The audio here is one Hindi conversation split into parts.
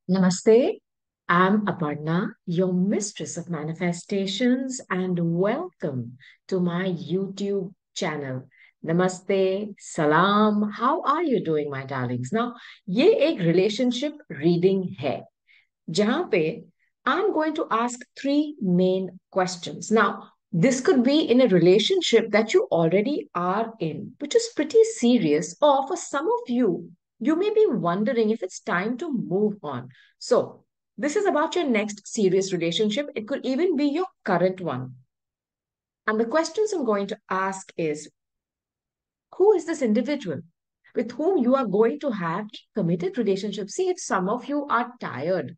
Namaste. I'm Aparna, your mistress of manifestations, and welcome to my YouTube channel. Namaste, salam. How are you doing, my darlings? Now, ये एक relationship reading है, जहाँ पे I'm going to ask three main questions. Now, this could be in a relationship that you already are in, which is pretty serious, or for some of you, you may be wondering if it's time to move on. So, this is about your next serious relationship. It could even be your current one. And the questions I'm going to ask is, who is this individual with whom you are going to have a committed relationship? See, if some of you are tired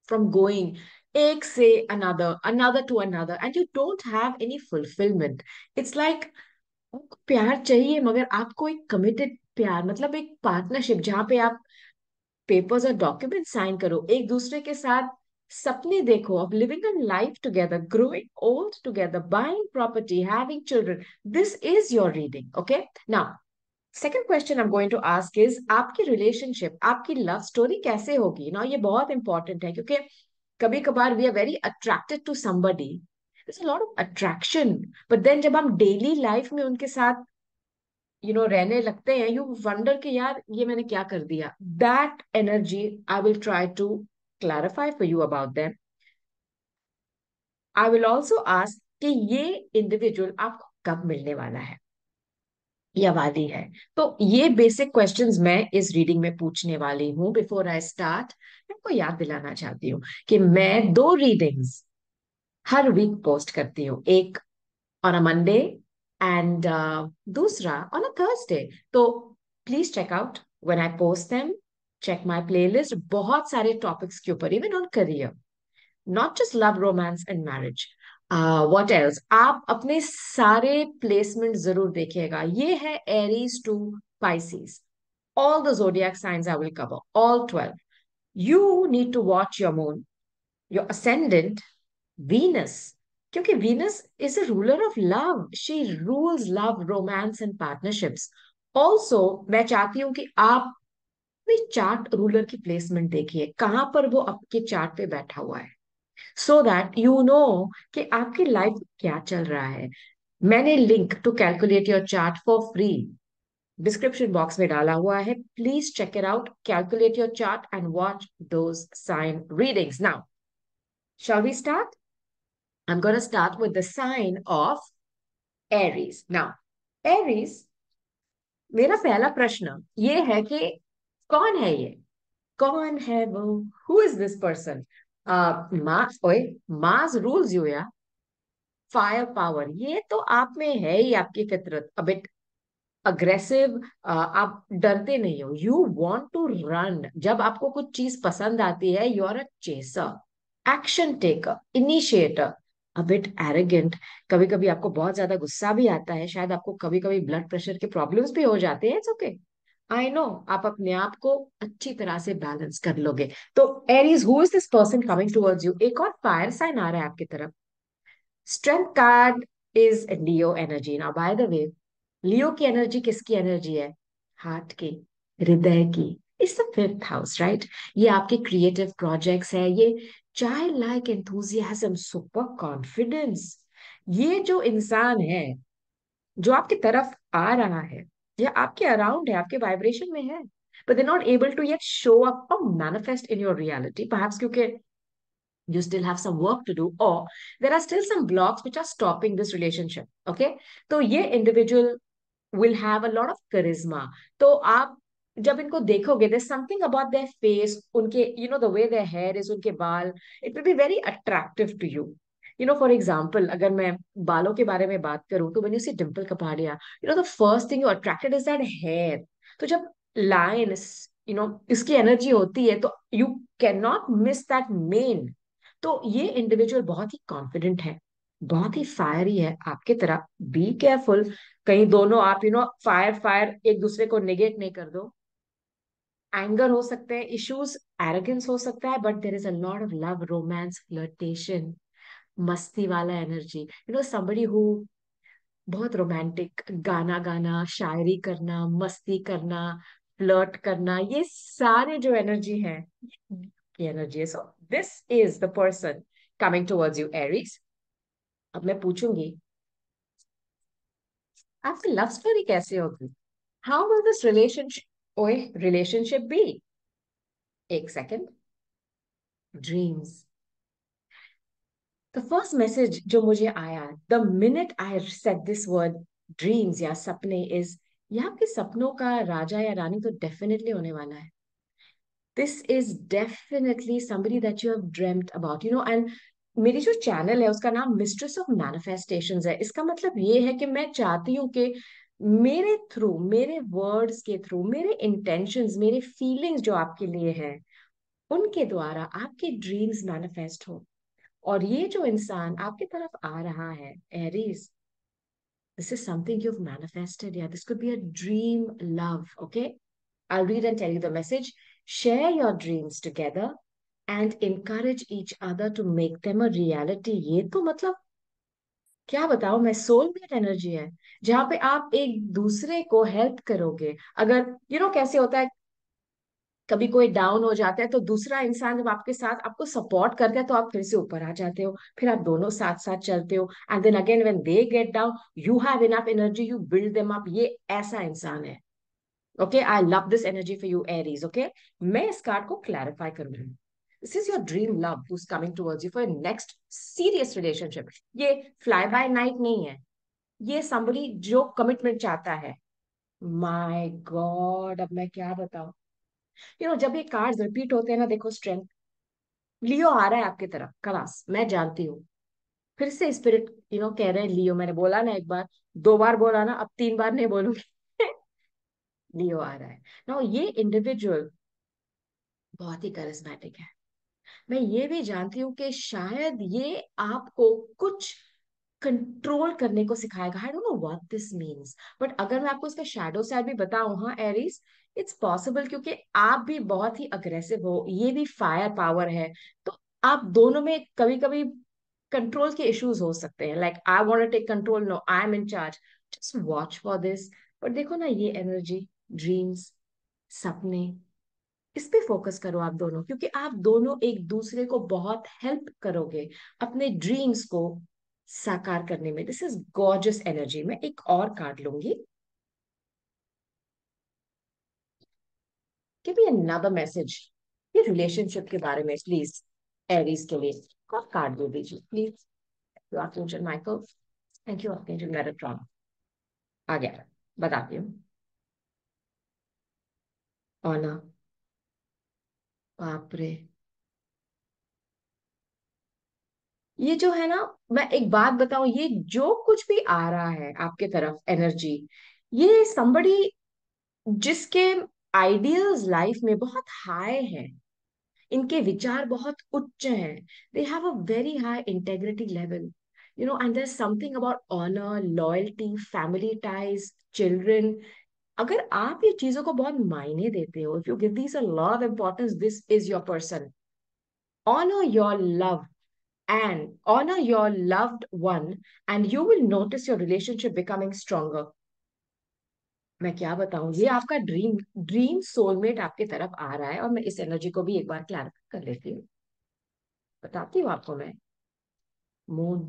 from going एक से another to another, and you don't have any fulfillment. It's like आपको प्यार चाहिए मगर आपको एक कमिटेड प्यार, मतलब एक पार्टनरशिप जहां पे आप पेपर्स और डॉक्यूमेंट साइन करो, एक दूसरे के साथ सपने देखो of living a life together, growing old together, buying property, having children. This is your reading. Okay, now second question I am going to ask is, आपकी रिलेशनशिप, आपकी लव स्टोरी कैसे होगी ना. ये बहुत इंपॉर्टेंट है क्योंकि कभी कभार we are very attracted to somebody, there's a lot of attraction, but then जब हम डेली लाइफ में उनके साथ रहने लगते हैं, यू वंडर कि यार ये मैंने क्या कर दिया. That energy I will try to clarify for you about them. I will also ask कि ये इंडिविजुअल आपको कब मिलने वाला है या वाली है. तो ये बेसिक क्वेश्चंस मैं इस रीडिंग में पूछने वाली हूँ. बिफोर आई स्टार्ट, मैं आपको याद दिलाना चाहती हूँ कि मैं दो रीडिंग्स हर वीक पोस्ट करती हूँ. एक ऑन अ मंडे एंड दूसरा ऑन अ थर्सडे. तो please check out when I post them. Check my playlist. बहुत सारे टॉपिक्स के ऊपर, even on career, not just love, romance and marriage. What else, आप अपने सारे प्लेसमेंट जरूर देखिएगा. ये है Aries to Pisces. All the zodiac signs I will cover, all 12. You need to watch your moon, your ascendant, Venus. क्योंकि Venus is a ruler of love. She rules love, romance and partnerships. Also, मैं चाहती हूँ कि आप भी चार्ट रूलर की प्लेसमेंट देखिए, कहां पर वो आपके चार्ट पे बैठा हुआ है, सो दैट यू नो कि आपकी लाइफ में क्या चल रहा है. मैंने link to calculate your chart for free description box में डाला हुआ है. Please check it out, calculate your chart and watch those sign readings. Now shall we start? I'm going to start with the sign of Aries. Now, Aries, मेरा पहला प्रश्न ये है कि कौन है ये, कौन है वो, हु इज दिस पर्सन. मास, ओए, मास रूल्स यू या. फायर पावर ये तो आप में है ही, आपकी फितरत. अब अग्रेसिव, आप डरते नहीं हो. You want to run. जब आपको कुछ चीज पसंद आती है, you are a chaser, action taker, initiator, a bit arrogant. कभी कभी आपको बहुत ज्यादा गुस्सा भी आता है, शायद आपको कभी कभी ब्लड प्रेशर के प्रॉब्लम्स भी हो जाते हैं. It's okay, I know. आप अपने आप को अच्छी तरह से बैलेंस कर लोगे. तो Aries, who is this person coming towards you. एक और फायर साइन आ रहा है आपकी तरफ. Strength card is Leo energy. Now by the way, Leo की एनर्जी किसकी एनर्जी है? हार्ट की, हृदय की. It's the fifth house, right. ये आपके क्रिएटिव प्रोजेक्ट्स है, ये child like enthusiasm, super confidence. ये जो इंसान है जो आपकी तरफ आ रहा है या आपके अराउंड है, आपके वाइब्रेशन में है, but they're not able to yet show up or manifest in your reality, perhaps क्योंकि you still have some work to do, or there are still some blocks which are stopping this relationship. Okay, तो ये individual will have a lot of charisma. तो आप जब इनको देखोगे, there's something about their face, उनके the way their hair is, उनके बाल, it will be very attractive to you. For example, अगर मैं बालों के बारे में बात करूं, तो when you see Dimple Kapadia, the first thing you're attracted is that hair. तो जब लाइन, इसकी एनर्जी होती है, तो you can not miss that main. तो ये इंडिविजुअल बहुत ही कॉन्फिडेंट है, बहुत ही फायरी है आपकी तरह. बी केयरफुल, कहीं दोनों आप फायर फायर एक दूसरे को निगेट नहीं कर दो. एंगर हो सकते हैं, इश्यूज, एरोगेंस हो सकता है, but there is a lot of love, romance, flirtation, मस्ती वाला एनर्जी. समबडी हु बहुत रोमांटिक, गाना गाना, शायरी करना, मस्ती करना, फ्लर्ट करना, ये सारे जो एनर्जी है, की एनर्जी है. So this is the person coming towards you, Aries. अब मैं पूछूंगी, आपकी लव स्टोरी कैसे होगी? हाउ विल दिस रिलेशनशिप, ओए, रिलेशनशिप बी? एक second. Dreams. The first message जो मुझे आया the minute I said this word, dreams या सपने, इज ये आपके सपनों का राजा या रानी तो डेफिनेटली होने वाला है. This is definitely somebody that you have dreamt about, you know. And मेरी जो चैनल है उसका नाम मिस्ट्रेस ऑफ मैनिफेस्टेशंस है. इसका मतलब ये है कि मैं चाहती हूँ कि मेरे थ्रू, मेरे वर्ड्स के थ्रू, मेरे इंटेंशंस, मेरे फीलिंग्स जो आपके लिए हैं, उनके द्वारा आपके ड्रीम्स मैनिफेस्ट हो. और ये जो इंसान आपकी तरफ आ रहा है, Aries, this is something you've manifested. Yeah, this could be a dream love. Okay, I'll read and tell you the message. Share your dreams together and encourage each other to make them a reality. ये तो मतलब क्या बताओ मैं, सोलमेट एनर्जी है, जहां पे आप एक दूसरे को हेल्प करोगे. अगर कैसे होता है, कभी कोई डाउन हो जाता है तो दूसरा इंसान जब आपके साथ आपको सपोर्ट करता है तो आप फिर से ऊपर आ जाते हो, फिर आप दोनों साथ साथ चलते हो. And then again when they get down, you have enough energy, you build them up. ये ऐसा इंसान है. Okay, I love this energy for you, Aries. Okay, मैं इस कार्ड को क्लैरिफाई करूंगी. This is your dream love who is coming towards you for next serious relationship. ये फ्लाई बाय नाइट नहीं है, ये somebody जो कमिटमेंट चाहता है. माय गॉड, अब मैं क्या बताऊं. जब ये कार्ड्स रिपीट होते हैं ना, देखो, स्ट्रेंथ, लियो आ रहा है आपकी तरफ, खलास मैं जानती हूँ. फिर से स्पिरिट कह रहे हैं लियो. मैंने बोला ना एक बार, दो बार बोला ना, अब तीन बार नहीं बोलूंगी. लियो आ रहा है ना. ये इंडिविजुअल बहुत ही करिस्मेटिक है. मैं ये भी जानती हूँ कि शायद ये आपको कुछ कंट्रोल करने को सिखाएगा. आई don't know what this means, but अगर मैं आपको इसका शैडो साइड भी बताऊं, हाँ एरीज, इट्स पॉसिबल, क्योंकि आप भी बहुत ही अग्रेसिव हो, ये भी फायर पावर है. तो आप दोनों में कभी कभी कंट्रोल के इश्यूज हो सकते हैं. Like I want to take control, no I am in charge. Just watch for this. But देखो ना, ये एनर्जी, ड्रीम्स, सपने, इस पे फोकस करो आप दोनों, क्योंकि आप दोनों एक दूसरे को बहुत हेल्प करोगे अपने ड्रीम्स को साकार करने में. This is gorgeous energy. मैं एक और कार्ड लूंगी. गिव मी अनदर मैसेज ये रिलेशनशिप के बारे में प्लीज, एरीज के लिए. और कार्ड दे दीजिए please. You archangel Michael. Thank you archangel Metatron. आ गया, बताती हूँ. ऑना, बाप रे. ये जो है ना, मैं एक बात बताऊं, ये जो कुछ भी आ रहा है आपके तरफ एनर्जी, ये somebody जिसके आइडियल्स लाइफ में बहुत हाई है, इनके विचार बहुत उच्च हैं. They have a very high integrity level, and there something about honour, loyalty, family ties, children. अगर आप ये चीजों को बहुत मायने देते हो, if you give this a lot of importance, this is your person. Honour your love and honor your loved one, and you will notice your relationship becoming stronger. मैं क्या बताऊं, ये आपका ड्रीम ड्रीम सोलमेट आपके तरफ आ रहा है. और मैं इस एनर्जी को भी एक बार क्लैरिफाई कर लेती हूँ, बताती हूँ आपको मैं. मून,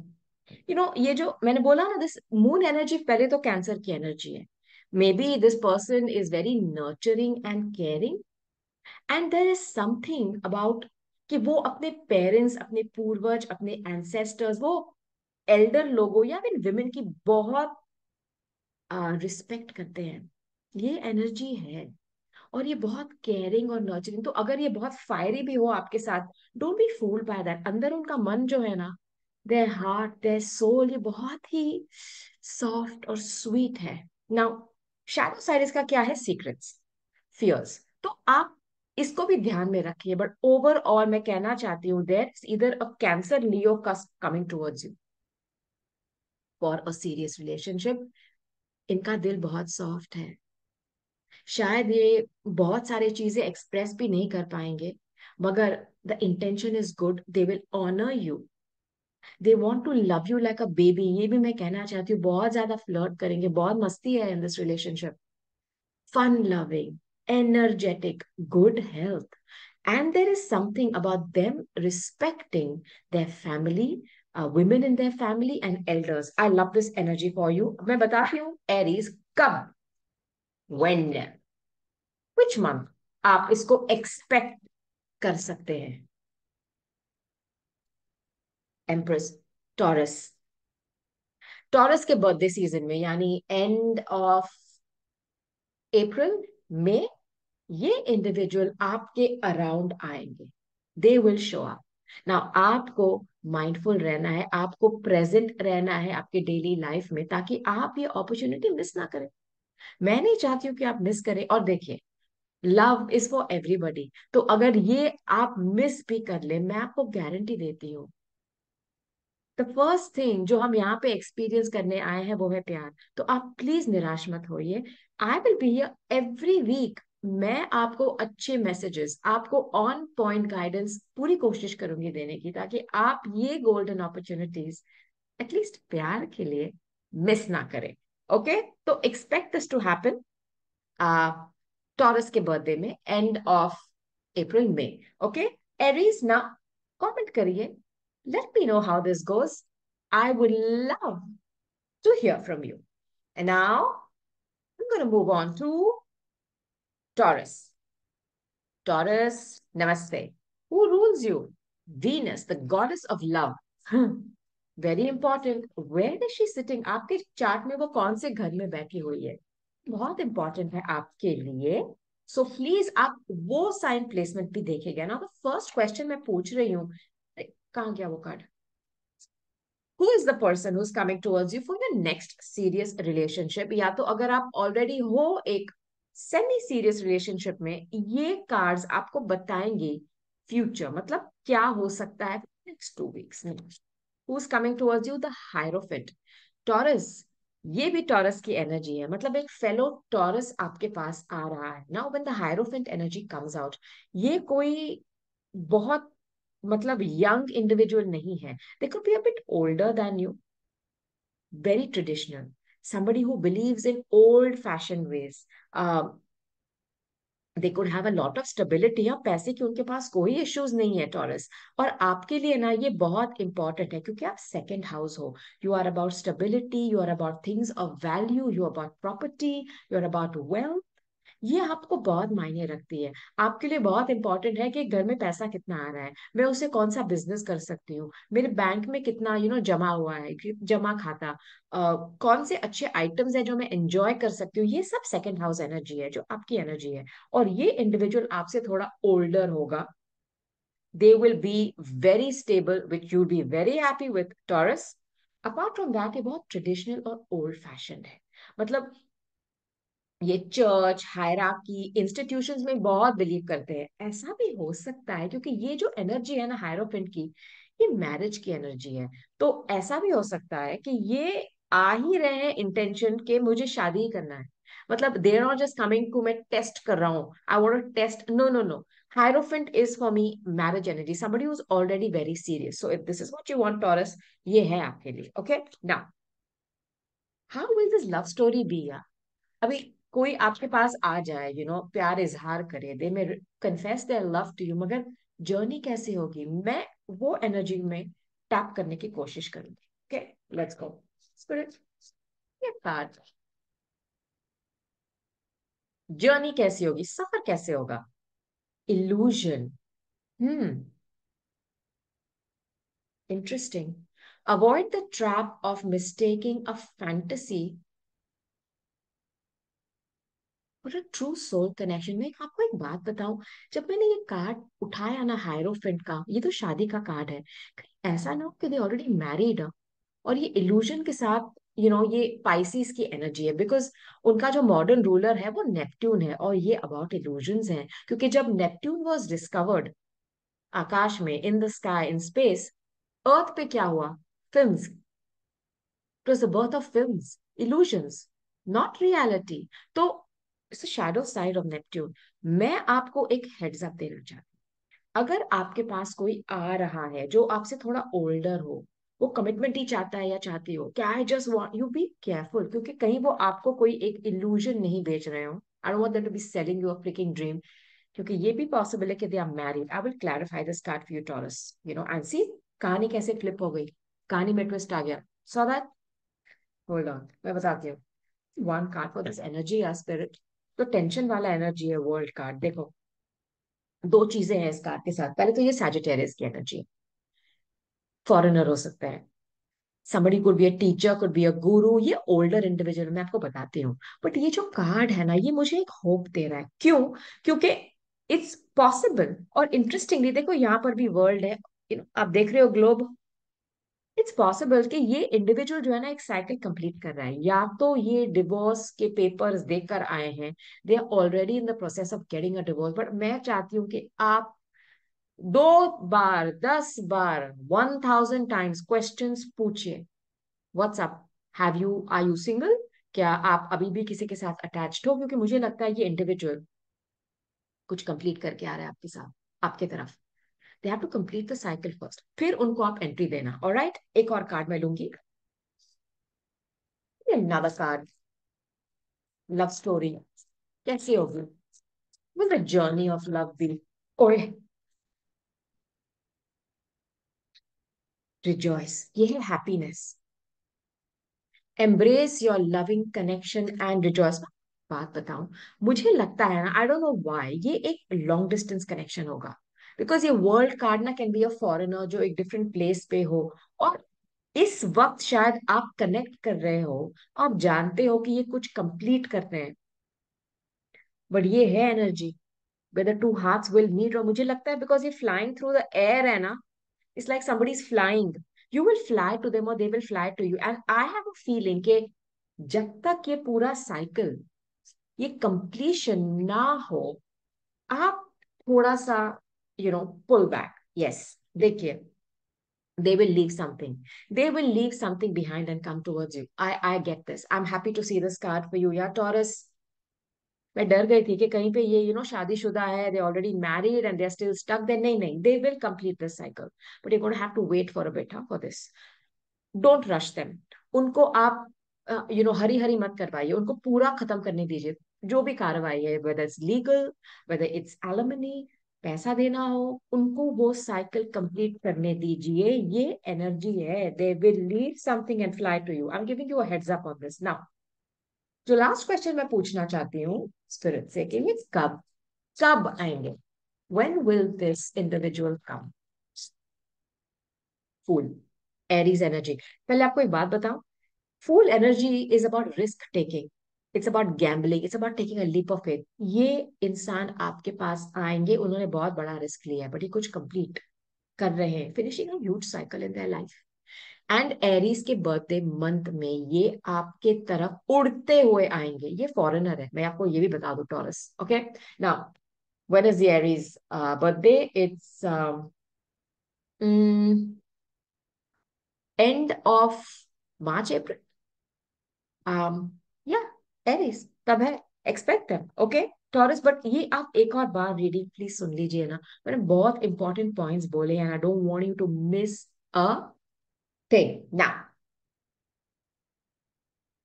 ये जो मैंने बोला ना, दिस मून एनर्जी पहले तो कैंसर की एनर्जी है. Maybe this person is very nurturing and caring, and there is something about कि वो अपने पेरेंट्स, अपने पूर्वज, अपने एंसेस्टर्स, वो एल्डर लोगों या फिर विमेन की बहुत रिस्पेक्ट करते हैं. ये एनर्जी है. और ये बहुत केयरिंग और नर्चरिंग. तो अगर ये बहुत फायरी भी हो आपके साथ, don't be fooled by that. अंदर उनका मन जो है ना, देयर हार्ट, देयर सोल, ये बहुत ही सॉफ्ट और स्वीट है. नाउ, शैडो साइड इसका क्या है? Secrets, fears. तो आप इसको भी ध्यान में रखिए. बट ओवरऑल मैं कहना चाहती हूँ, देयर इज इधर a cancer Leo coming towards you for a serious relationship. इनका दिल बहुत सॉफ्ट है. शायद ये बहुत सारी चीजें एक्सप्रेस भी नहीं कर पाएंगे, मगर the intention is good. They will honour you, they want to love you like a baby. ये भी मैं कहना चाहती हूँ, बहुत ज्यादा फ्लर्ट करेंगे, बहुत मस्ती है in this relationship. Fun loving, energetic, good health. And there is something about them respecting their family, women in their family and elders. I love this energy for you. मैं बताती हूँ एरीज कब, when, which month आप इसको एक्सपेक्ट कर सकते हैं. Empress, taurus. टॉरस के बर्थडे सीजन में यानी एंड ऑफ अप्रैल में ये इंडिविजुअल आपके अराउंड आएंगे. They will show up. Now आपको माइंडफुल रहना है, आपको प्रेजेंट रहना है आपके डेली लाइफ में, ताकि आप ये अपॉर्चुनिटी मिस ना करें. मैं नहीं चाहती हूँ कि आप मिस करें. और देखिए, लव इज फॉर एवरीबडी. तो अगर ये आप मिस भी कर ले, मैं आपको गारंटी देती हूँ, द फर्स्ट थिंग जो हम यहाँ पे एक्सपीरियंस करने आए हैं वो है प्यार. तो आप प्लीज निराश मत होइए. I will be here every week. मैं आपको अच्छे मैसेजेस, आपको ऑन पॉइंट गाइडेंस पूरी कोशिश करूंगी देने की, ताकि आप ये गोल्डन अपॉर्चुनिटीज एटलीस्ट प्यार के लिए मिस ना करें. ओके, तो expect this to happen Taurus के बर्थडे में, एंड ऑफ अप्रैल में. ओके, एरीज ना कमेंट करिए. Let me know how this goes. I would love to hear from you. And now I'm going to move on to Taurus. Taurus, namaste. Who rules you? Venus, the goddess of love. Very important. Where is she sitting? आपके चार्ट में वो कौन से घर में बैठी हुई है? बहुत इंपॉर्टेंट है आपके लिए. सो प्लीज आप वो साइन प्लेसमेंट भी देखेगा ना. तो फर्स्ट क्वेश्चन मैं पूछ रही हूँ, कहाँ गया वो card? Who is the person who's coming towards you for your next serious relationship? या तो अगर आप ऑलरेडी हो एक सेमी सीरियस रिलेशनशिप में, ये कार्ड्स आपको बताएंगे फ्यूचर, मतलब क्या हो सकता है नेक्स्ट 2 वीक्स में. Who's coming towards you? The Hierophant. Taurus, ये भी टॉरस की एनर्जी है. मतलब एक फेलो टॉरस आपके पास आ रहा है. Now when the hierophant energy comes out, ये कोई बहुत मतलब यंग इंडिविजुअल नहीं है. They could be a bit older than you, very traditional, somebody who believes in old fashioned ways. They could have a lot of stability. या पैसे की उनके पास कोई इश्यूज नहीं है टॉरस. और आपके लिए ना ये बहुत इंपॉर्टेंट है, क्योंकि आप सेकंड हाउस हो. You are about stability, you are about things of value, you are about property, you are about wealth. ये आपको बहुत मायने रखती है. आपके लिए बहुत इंपॉर्टेंट है कि घर में पैसा कितना आ रहा है, मैं उसे कौन सा बिजनेस कर सकती हूँ, मेरे बैंक में कितना जमा हुआ है, जमा खाता, कौन से अच्छे आइटम्स है जो मैं एंजॉय कर सकती हूँ. ये सब सेकंड हाउस एनर्जी है जो आपकी एनर्जी है. और ये इंडिविजुअल आपसे थोड़ा ओल्डर होगा. They will be very stable which you be very happy with taurus. Apart from that ये बहुत ट्रेडिशनल और ओल्ड फैशन है. मतलब ये चर्च हायरार्की इंस्टीट्यूशंस में बहुत बिलीव करते हैं. ऐसा भी हो सकता है क्योंकि ये जो एनर्जी है ना हायरोफेंट की, ये मैरिज की एनर्जी है. तो ऐसा भी हो सकता है कि ये आ ही रहे हैं इंटेंशन के मुझे शादी ही करना है. मतलब they are not just coming to मैं टेस्ट कर रहा हूँ, I want to test. No no no. Hierophant is for me marriage energy, somebody who is already very serious. So if this is what you want Taurus, ये है आपके लिए. Okay, now how will this love story be? अभी कोई आपके पास आ जाए, प्यार इजहार करे, they may confess their love to you, मगर जर्नी कैसे होगी, मैं वो एनर्जी में टैप करने की कोशिश करूंगी. Okay, let's go. स्पिरिट, ये कार्ड, जर्नी कैसी होगी, सफर कैसे होगा. Illusion. Hmm, interesting. Avoid the trap of mistaking a fantasy और ट्रू सोल कनेक्शन. में आपको एक बात बताऊं, जब मैंने ये कार्ड उठाया ना हायरोफेंट का, ये तो शादी का कार्ड है. कहीं ऐसा ना हो कि दे ऑलरेडी मैरिड. और ये इल्यूजन के साथ ये पाइसिस की एनर्जी है, बिकॉज उनका जो मॉडर्न रूलर है वो नेपट्यून है. और ये अबाउट इल्यूजन्स है, क्योंकि जब नेपट्यून वॉज डिस्कवर्ड आकाश में, in the sky, in space, earth पे क्या हुआ? Films. It was the birth of films, illusions, not reality. तो it's shadow side of Neptune. मैं आपको एक हेड्स अप देना चाहती हूँ. अगर आपके पास कोई आ रहा है जो आपसे थोड़ा ओल्डर हो, वो कमिटमेंट ही चाहता है या चाहती हो, क्या आई just want you be careful, क्योंकि कहीं वो आपको कोई एक इल्यूजन नहीं बेच रहे हो. I don't want them to be selling you a freaking dream, क्योंकि ये भी पॉसिबल है कि they are married. I will clarify this card for you Taurus, you know, and see कहानी कैसे फ्लिप हो गई, कहानी में ट्विस्ट आ गया। सो दैट, होल्ड ऑन, मैं बताती हूँ। One card for this energy या स्पिरिट, तो टेंशन वाला एनर्जी है वर्ल्ड कार्ड। देखो, दो चीजें हैं इस कार्ड के साथ। पहले तो ये सैजिटेरियस की एनर्जी है, फॉरेनर हो सकता है, somebody could be a teacher, could be a guru, ये older individual, मैं आपको बताती हूँ। बट ये जो कार्ड है ना, ये मुझे एक होप दे रहा है। क्यों? क्योंकि इट्स पॉसिबल, और इंटरेस्टिंगली देखो यहाँ पर भी वर्ल्ड है, आप देख रहे हो ग्लोब। इट्स पॉसिबल कि ये इंडिविजुअल जो है ना एक साइकिल कंप्लीट कर रहा है, या तो ये डिवोर्स के पेपर्स देकर आए हैं, they are already in the process of getting a divorce, but मैं चाहती हूँ कि आप 2 बार, 10 बार, 1000 टाइम्स क्वेश्चंस पूछिए। What's up, have you, are you single, क्या आप अभी भी किसी के साथ अटैच्ड हो? क्योंकि मुझे लगता है ये इंडिविजुअल कुछ कंप्लीट करके आ रहा है आपके साथ, आपके तरफ। They have to complete the cycle first, फिर उनको आप एंट्री देना। ऑलराइट, एक और कार्ड मैं लूंगी, अनदर कार्ड, लव स्टोरी कैसी होगी? Will the journey of love be? ओए, रिजॉइस, ये है happiness, embrace your loving connection and rejoice. बात बताऊं, मुझे लगता है ना, आई डोंट नो व्हाई, ये एक लॉन्ग डिस्टेंस कनेक्शन होगा। बिकॉज ये वर्ल्ड कार्ड ना कैन बी अ फॉरेनर जो एक डिफरेंट प्लेस पे हो, और इस वक्त शायद आप कनेक्ट कर रहे हो, आप जानते हो कि ये कुछ कंप्लीट कर रहे हैं, बट ये है energy whether two hearts will meet। और मुझे लगता है बिकॉज ये फ्लाइंग थ्रू द एयर है ना, it's like somebody is flying, you will fly to them or they will fly to you, and I have a feeling कि जब तक ये पूरा साइकिल, ये कंप्लीशन ना हो, आप थोड़ा सा, पुल बैक। यस, देखिए, they will leave something, they will leave something behind and come towards you। I get this, I'm happy to see this card for you, yeah Taurus। मैं डर गई थी कि कहीं पे ये शादीशुदा है, they already married and they are still stuck, then नहीं नहीं, they will complete this cycle, but you gonna have to wait for a bit for this. Don't rush them, उनको आप हरी हरी मत करवाइए, उनको पूरा खत्म करने दीजिए। जो भी कार्रवाई है, whether it's legal, whether it's alimony, पैसा देना हो, उनको वो साइकिल कंप्लीट करने दीजिए। ये एनर्जी है, they will leave something and fly to you. I am giving you a heads up on this now. जो लास्ट क्वेश्चन मैं पूछना चाहती हूँ स्पिरिट से कि ये कब कब आएंगे, when will this individual come? Fool, Aries energy. पहले आपको एक बात बताऊं, fool energy is about risk taking, it's about gambling, it's about taking a leap of faith. ये इंसान आपके पास आएंगे, उन्होंने बहुत बड़ा रिस्क लिया है, बट ये कुछ कंप्लीट कर रहे हैं, finishing a huge cycle in their life. And Aries के बर्थडे मंथ में ये आपके तरफ उड़ते हुए आएंगे। ये फॉरेनर है, मैं आपको ये भी बता दूं, Taurus. Okay, now when is the Aries birthday? It's end of March April, या एरीज तब है, एक्सपेक्ट है। ओके टॉरस, बट ये आप एक और बार रीडिंग प्लीज सुन लीजिए ना, मैंने बहुत इंपॉर्टेंट पॉइंट्स बोले and I don't want you to miss a thing. Now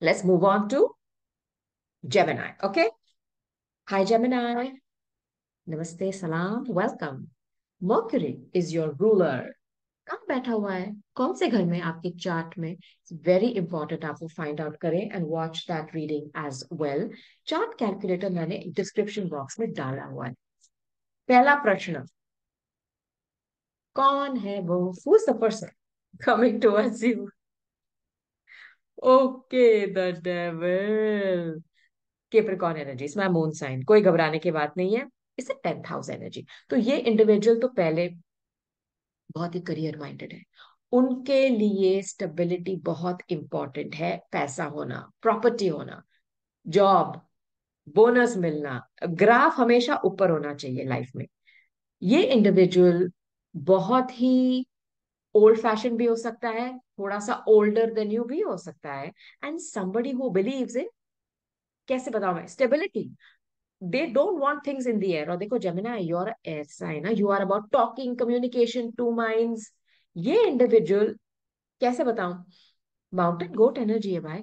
let's move on to Gemini. Okay. Hi, Gemini. Namaste, salam, welcome. Mercury is your ruler. कहाँ बैठा हुआ है, कौन से घर में आपके चार्ट में? वेरी इंपॉर्टेंट, आप वो फाइंड आउट करें and watch that reading as well. Chart calculator मैंने डिस्क्रिप्शन बॉक्स में डाला हुआ है। पहला प्रश्न, कौन है वो? Who is the person coming towards you? Okay, the devil. Capricorn energy, इसमें मून साइन, कोई घबराने की बात नहीं है। इसे 10th हाउस एनर्जी। तो ये इंडिविजुअल तो पहले बहुत ही करियर माइंडेड है, उनके लिए स्टेबिलिटी बहुत इंपॉर्टेंट है, पैसा होना, प्रॉपर्टी होना, जॉब, बोनस मिलना, ग्राफ हमेशा ऊपर होना चाहिए लाइफ में। ये इंडिविजुअल बहुत ही ओल्ड फैशन भी हो सकता है, थोड़ा सा ओल्डर देन यू भी हो सकता है, and somebody who believes in, कैसे बताऊं मैं, stability. They don't want things in the air. और देखो जेमिना, योर एयर साइन है, you are about talking, communication, two minds. ये इंडिविजुअल, कैसे बताऊं, माउंटेन गोट एनर्जी है भाई।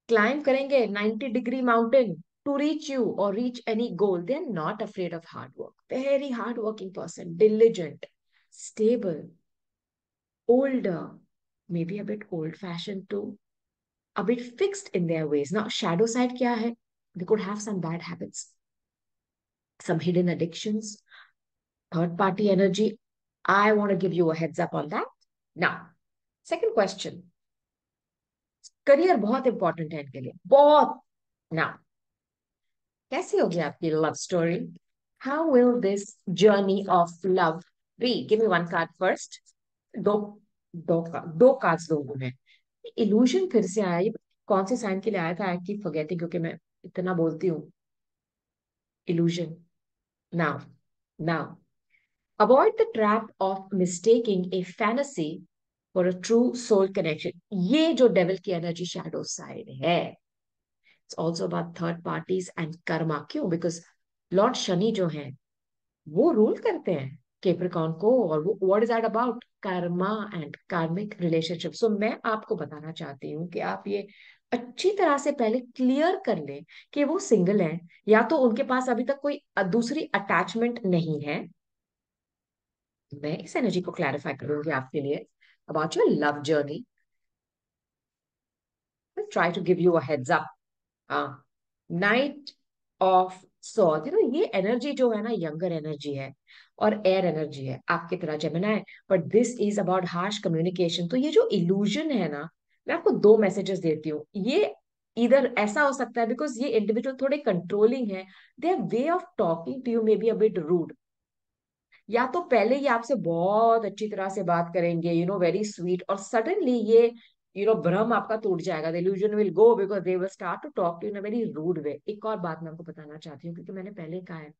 क्लाइम करेंगे 90 degree mountain, to reach you or reach any goal. They're not afraid of hard work. Very hardworking person, diligent, stable, older, maybe a bit old fashioned too, a bit fixed in their ways. Now, shadow side kya hai? They could have some bad habits, some hidden addictions, third party energy. I want to give you a heads up on that. Now, second question. Career बहुत इंपॉर्टेंट है इनके लिए, बहुत. नाउ, कैसी होगी आपकी love story? How will this journey of love be? Give me one card first. दो दो कार्ड्स लोगों में. इल्यूजन फिर से आया. ये कौन से साइन के लिए आया था? आई कीप फॉरगेटिंग, क्योंकि मैं इतना बोलती हूँ. Illusion. Now, now, avoid the trap of mistaking a fantasy for a true soul connection. ये जो डेविल की एनर्जी शैडो साइड है, it's also about third parties and karma. क्यों? बिकॉज लॉर्ड शनि जो है वो रूल करते हैं केप्रिकॉन को, और वो what is that about? Karma and कार्मिक रिलेशनशिप. सो मैं आपको बताना चाहती हूँ कि आप ये अच्छी तरह से पहले क्लियर कर लें कि वो सिंगल है, या तो उनके पास अभी तक कोई दूसरी अटैचमेंट नहीं है. मैं इस एनर्जी को क्लैरिफाई करूंगी आपके लिए about your love journey. Try to give you a heads up. Knight of sword, ये एनर्जी जो है ना, यंगर एनर्जी है और एयर एनर्जी है आपकी तरह Gemini. But this is about harsh communication. तो ये जो इल्यूजन है ना, मैं आपको दो मैसेजेस देती हूँ. ये इधर ऐसा हो सकता है बिकॉज ये इंडिविजुअल थोड़े कंट्रोलिंग है. Their way of talking to you may be a bit rude. या तो पहले ये आपसे बहुत अच्छी तरह से बात करेंगे, वेरी स्वीट, और सडनली ये भ्रम आपका टूट जाएगा. The illusion will go because they will start to talk to in a very rude way. एक और बात मैं आपको बताना चाहती हूँ, क्योंकि मैंने पहले कहा है,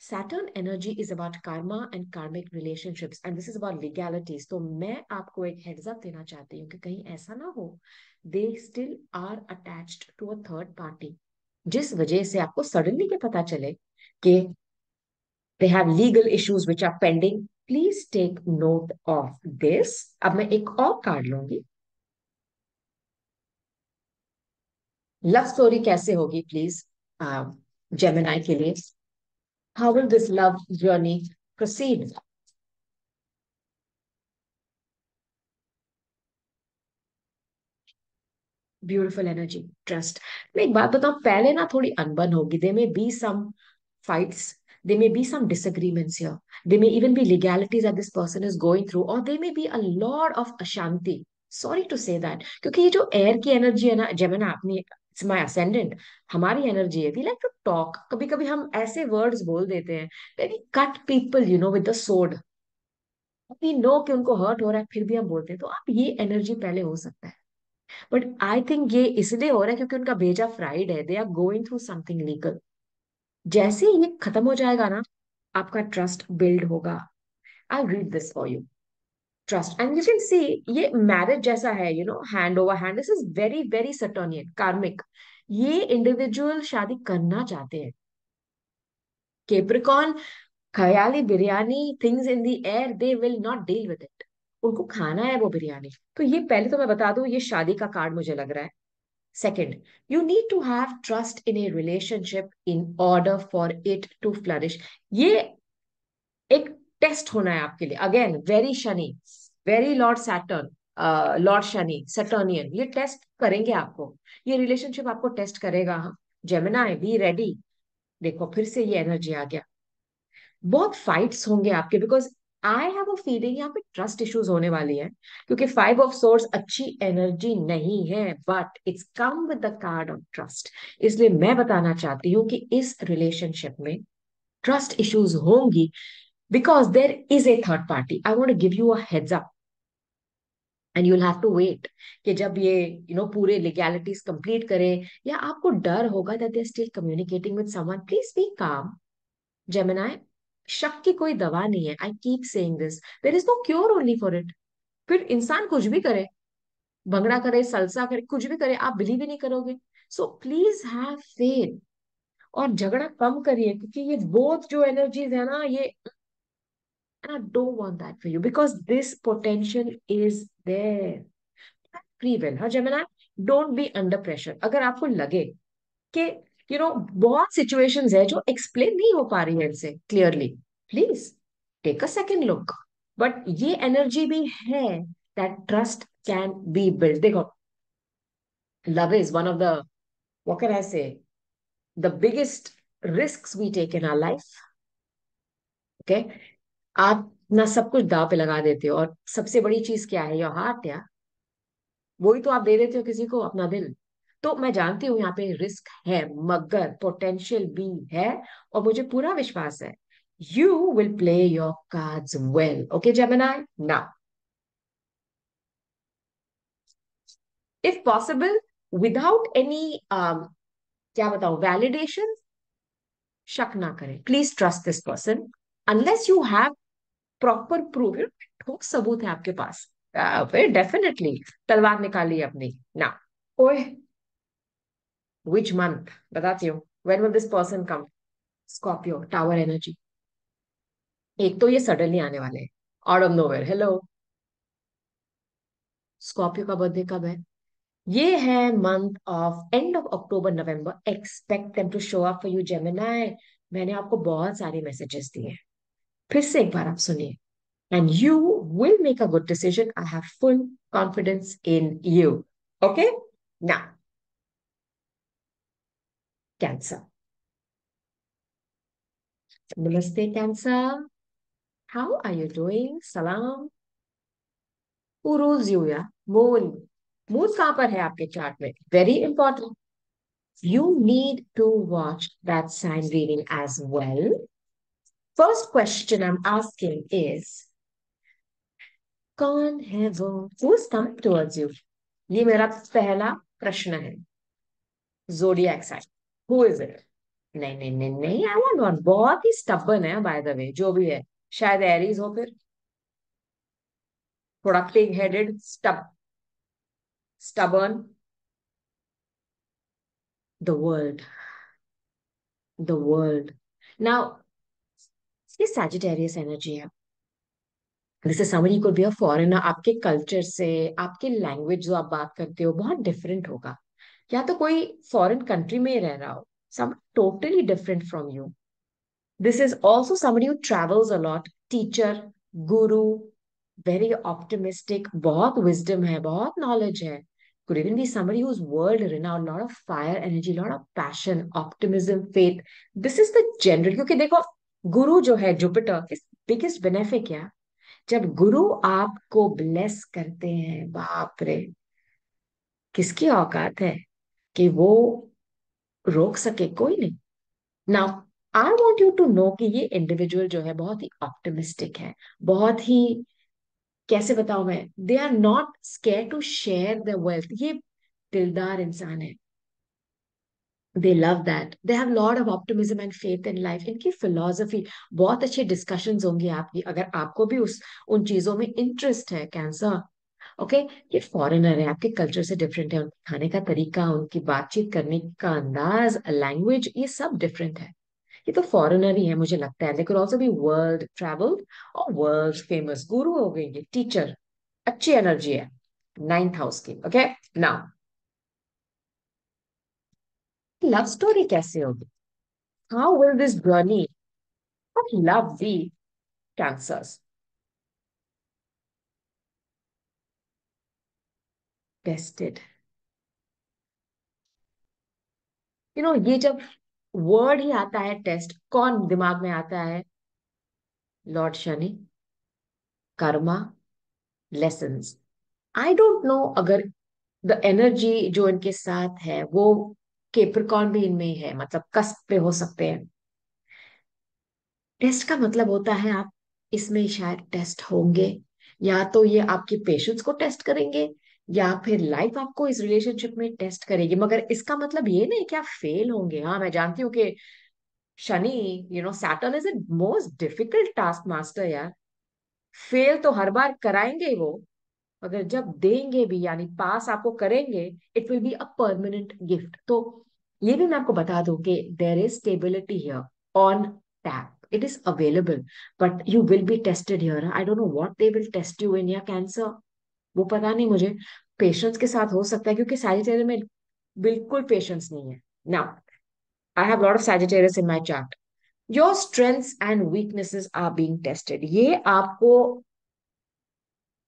Saturn energy is about karma and karmic relationships and this is about legalities. तो मैं आपको एक heads up देना चाहती हूँ कि कहीं ऐसा ना हो they still are attached to a third party, जिस वजह से आपको सडनली क्या पता चले कि they have legal issues which are pending. Please take note of this. अब मैं एक और कार्ड लूंगी. लव स्टोरी कैसे होगी प्लीज जेमिनाई के लिए? How will this love journey proceed? Beautiful energy, trust. मैं एक बात बताऊं, पहले ना थोड़ी अनबन होगी. They may be some fights, there may be some disagreements here, there may even be legalities that this person is going through, or there may be a lot of ashanti. Sorry to say that, क्योंकि ये जो एयर की एनर्जी है ना जेमिना, अपनी इट्स माय असेंडेंट, हमारी एनर्जी है. We like to talk. कभी कभी हम ऐसे वर्ड्स बोल देते हैं, we cut people with the sword. We know कि उनको हर्ट हो रहा है, फिर भी हम बोलते हैं. तो आप ये एनर्जी पहले हो सकता है. बट आई थिंक ये इसलिए हो रहा है क्योंकि उनका भेजा फ्राइड है. They are going through something legal. जैसे ही ये खत्म हो जाएगा ना, आपका ट्रस्ट बिल्ड होगा. I read this for you. Trust and you can see, ये मैरिज जैसा है, hand over hand. This is very very saturnian karmic. ये इंडिविजुअल शादी करना चाहते हैं. केप्रिकॉन, ख्याली biryani, things in the air, they will not deal with it. उनको खाना है वो बिरयानी. तो ये पहले तो मैं बता दूं, ये शादी का कार्ड मुझे लग रहा है. Second, you need to have trust in a relationship in order for it to flourish. ये एक टेस्ट होना है आपके लिए. Again very Shani, very lord Saturn, lord Shani saturnian, ये टेस्ट करेंगे आपको. ये रिलेशनशिप आपको टेस्ट करेगा. Gemini, be ready. देखो फिर से ये एनर्जी आ गया. बहुत फाइट्स होंगे आपके because I have a feeling यहाँ पे ट्रस्ट इश्यूज होने वाली है. क्योंकि फाइव ऑफ सोर्स अच्छी एनर्जी नहीं है, but it's come with the card of trust. इसलिए मैं बताना चाहती हूँ कि इस रिलेशनशिप में ट्रस्ट इश्यूज होंगी because there is a third party. I want to give you a heads up and you will have to wait कि जब ये पूरे लीगैलिटीज कंप्लीट करें, या आपको डर होगा that they are still communicating with someone, please be calm. Gemini, शक की कोई दवा नहीं है. I keep saying this. There is no cure only for it. फिर इंसान कुछ भी करे, भंगड़ा करे, सलसा करे, कुछ भी करे, आप बिलीव ही नहीं करोगे. सो प्लीज हैव फेथ और झगड़ा कम करिए, क्योंकि ये बोथ जो एनर्जीज है ना, ये I don't want that for you because this potential is there. Free will. हाँ Gemini, don't be under pressure. अगर आपको लगे कि बहुत सिचुएशंस है जो एक्सप्लेन नहीं हो पा रही है इनसे clearly. Please take a second look. But ये एनर्जी भी है that trust can be build. देखो, love is one of the, what can I say, the biggest risks we take in our life. Okay, आप ना सब कुछ दाव पे लगा देते हो, और सबसे बड़ी चीज क्या है? योर हार्ट या वही तो आप दे देते हो किसी को, अपना दिल। तो मैं जानती हूँ यहाँ पे रिस्क है, मगर पोटेंशियल भी है, और मुझे पूरा विश्वास है you will play your cards well. Okay Gemini, now if possible, without any क्या बताऊं, वैलिडेशन, शक ना करें, please trust this person unless you have proper proof, ठोस सबूत है आपके पास। फिर डेफिनेटली तलवार निकालिए अपनी ना। ओए, विच मंथ बताती हूँ, when will this person come? Scorpio, tower energy. एक तो ये सडनली आने वाले हैं, out of nowhere. Hello, Scorpio का बर्थडे कब है? ये है month of end of October November. Expect them to show up for you Gemini. मैंने आपको बहुत सारे मैसेजेस दिए हैं, फिर से एक बार आप सुनिए, and you will make a good decision. I have full confidence in you. Okay? Now, Cancer. Namaste, Cancer. How are you doing? Salam. Who rules you, yeah? Moon. Moon कहाँ पर है आपके चार्ट में? Very important. You need to watch that sign reading as well. First question I'm asking is, कौन है वो? Who's coming towards you? ये मेरा पहला प्रश्न है। Zodiac sign. Who is it? नहीं नहीं नहीं नहीं, आई वांट वन। बहुत ही स्टबर्न है बाय द वे, जो भी है। शायद एरीज हो फिर, थोड़ा pig headed, stubborn. The world, the world. Now, ये सैजिटेरियस एनर्जी है। जैसे समरी को बी अ फॉरेनर, आपके कल्चर से, आपके लैंग्वेज जो आप बात करते हो बहुत डिफरेंट होगा, या तो कोई फॉरेन कंट्री में ही रह रहा हो, some totally different from you. This is also somebody who travels a lot, teacher, guru, very optimistic, बहुत wisdom है, बहुत knowledge है. Could even be somebody who's world renowned, lot of fire energy, lot of passion, optimism, faith. This is the general, क्योंकि देखो, गुरु जो है जुपिटर, इस बिगेस्ट बेनिफिट क्या? जब गुरु आपको ब्लेस करते हैं, बाप रे, किसकी औकात है कि वो रोक सके? कोई नहीं। Now, I want you to know कि ये इंडिविजुअल जो है बहुत ही ऑप्टिमिस्टिक है, बहुत ही, कैसे बताऊं मैं, they are not scare to share the wealth. ये दिलदार इंसान है, they love that, they have lot of optimism and faith in life. इनकी फिलोसफी, बहुत अच्छे डिस्कशंस होंगी आपकी, अगर आपको भी उस उन चीजों में इंटरेस्ट है, कैंसर। ओके, ये फॉरेनर है, आपके कल्चर से डिफरेंट है, उनके खाने का तरीका, उनकी बातचीत करने का अंदाज, लैंग्वेज, ये सब डिफरेंट है। ये तो फॉरेनर ही है मुझे लगता है। They could also be world travelled और वर्ल्ड फेमस। गुरु हो गई, ये टीचर, अच्छी एनर्जी है, नाइन्थ हाउस की। ओके, नाउ लव स्टोरी कैसे होगी? How will this journey of love be, Cancers? Tested. ये जब वर्ड ही आता है टेस्ट, कौन दिमाग में आता है? Lord Shani, Karma, lessons. I don't know, अगर द एनर्जी जो इनके साथ है वो केप्रिकॉर्न भी इनमें ही है, मतलब कस्प पे हो सकते हैं। टेस्ट का मतलब होता है आप इसमें शायद टेस्ट होंगे, या तो ये आपकी पेशेंस को टेस्ट करेंगे, या फिर लाइफ आपको इस रिलेशनशिप में टेस्ट करेगी, मगर इसका मतलब ये नहीं कि आप फेल होंगे। हाँ, मैं जानती हूँ कि Shani, Saturn is the most difficult task master यार। फेल तो हर बार कराएंगे ही वो, अगर जब देंगे भी, यानी पास आपको करेंगे, it will be a permanent gift. तो ये भी मैं आपको बता दूं कि there is stability here on tap, it is available, but you will be tested here. I don't know what they will test you in, या कैंसर, वो पता नहीं मुझे। पेशेंस के साथ हो सकता है, क्योंकि सारी चीजें में बिल्कुल पेशेंस नहीं है। Now, I have lot of Sagittarius in my chart. Your strengths and weaknesses are being tested. ये आपको